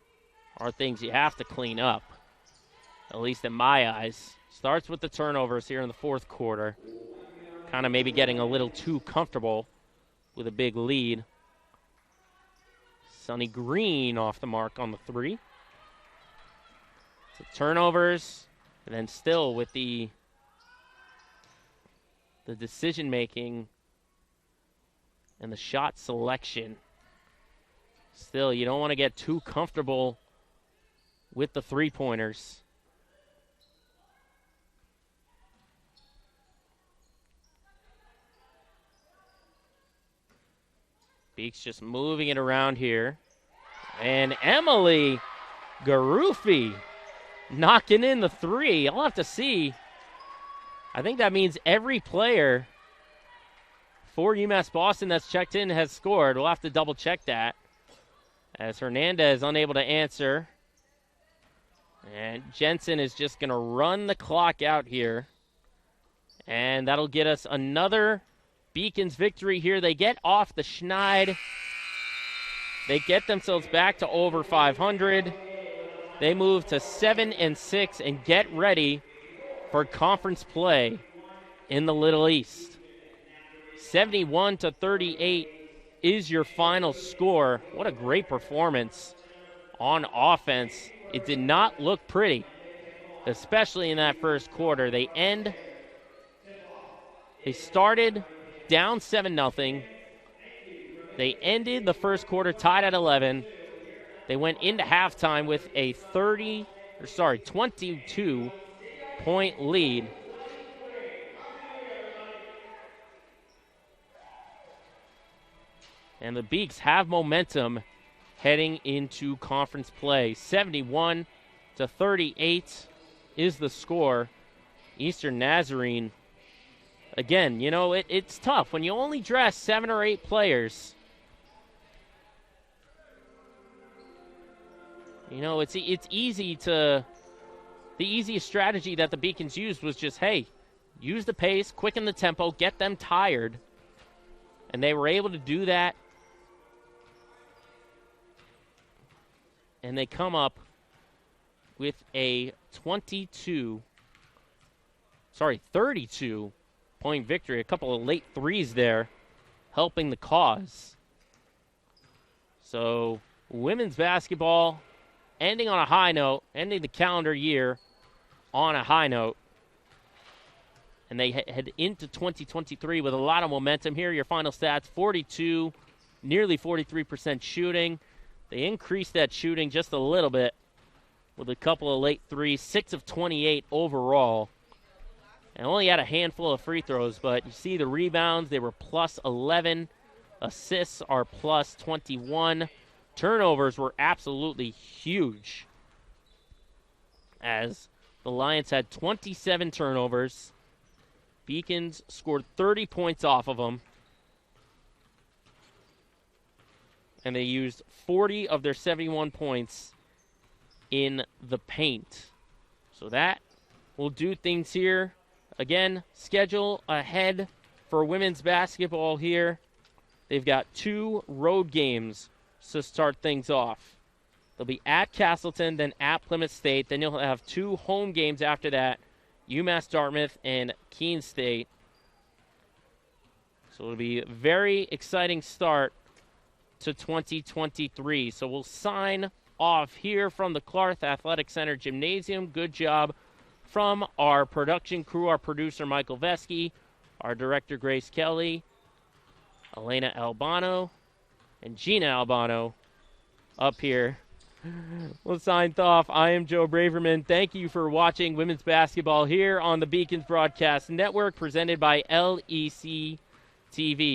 are things you have to clean up, at least in my eyes. Starts with the turnovers here in the fourth quarter. Kind of maybe getting a little too comfortable with a big lead. Sonny Green off the mark on the three. So turnovers, and then still with the decision-making and the shot selection. Still, you don't want to get too comfortable with the three-pointers. Beaks just moving it around here. And Emily Garufi knocking in the three. I'll have to see. I think that means every player for UMass Boston that's checked in has scored. We'll have to double check that as Hernandez unable to answer. And Jensen is just going to run the clock out here. And that'll get us another Beacons victory here. They get off the schneid. They get themselves back to over 500. They move to 7-6 and get ready for conference play in the Little East. 71-38 is your final score. What a great performance on offense. It did not look pretty, especially in that first quarter. They started down 7-0. They ended the first quarter tied at 11. They went into halftime with a 22-point lead. And the Beaks have momentum heading into conference play. 71-38 is the score. Eastern Nazarene, again, you know, it's tough. When you only dress 7 or 8 players, You know, it's easy to. The easiest strategy that the Beacons used was just, hey, use the pace, quicken the tempo, get them tired. And they were able to do that. And they come up with a 32-point victory. A couple of late threes there helping the cause. So women's basketball ending on a high note, ending the calendar year on a high note. And they head into 2023 with a lot of momentum. Here are your final stats: 42, nearly 43% shooting. They increased that shooting just a little bit with a couple of late threes, 6 of 28 overall. And only had a handful of free throws, but you see the rebounds, they were plus 11. Assists are plus 21. Turnovers were absolutely huge, as the Lions had 27 turnovers. Beacons scored 30 points off of them. And they used 40 of their 71 points in the paint. So that will do things here. Again, schedule ahead for women's basketball here. They've got 2 road games to start things off. They'll be at Castleton, then at Plymouth State. Then you'll have 2 home games after that, UMass Dartmouth and Keene State. So it'll be a very exciting start to 2023. So we'll sign off here from the Clark Athletic Center Gymnasium. Good job from our production crew, our producer Michael Vesky, our director Grace Kelly, Elena Albano, and Gina Albano up here. We'll sign off. I am Joe Braverman. Thank you for watching women's basketball here on the Beacons Broadcast Network, presented by LEC TV.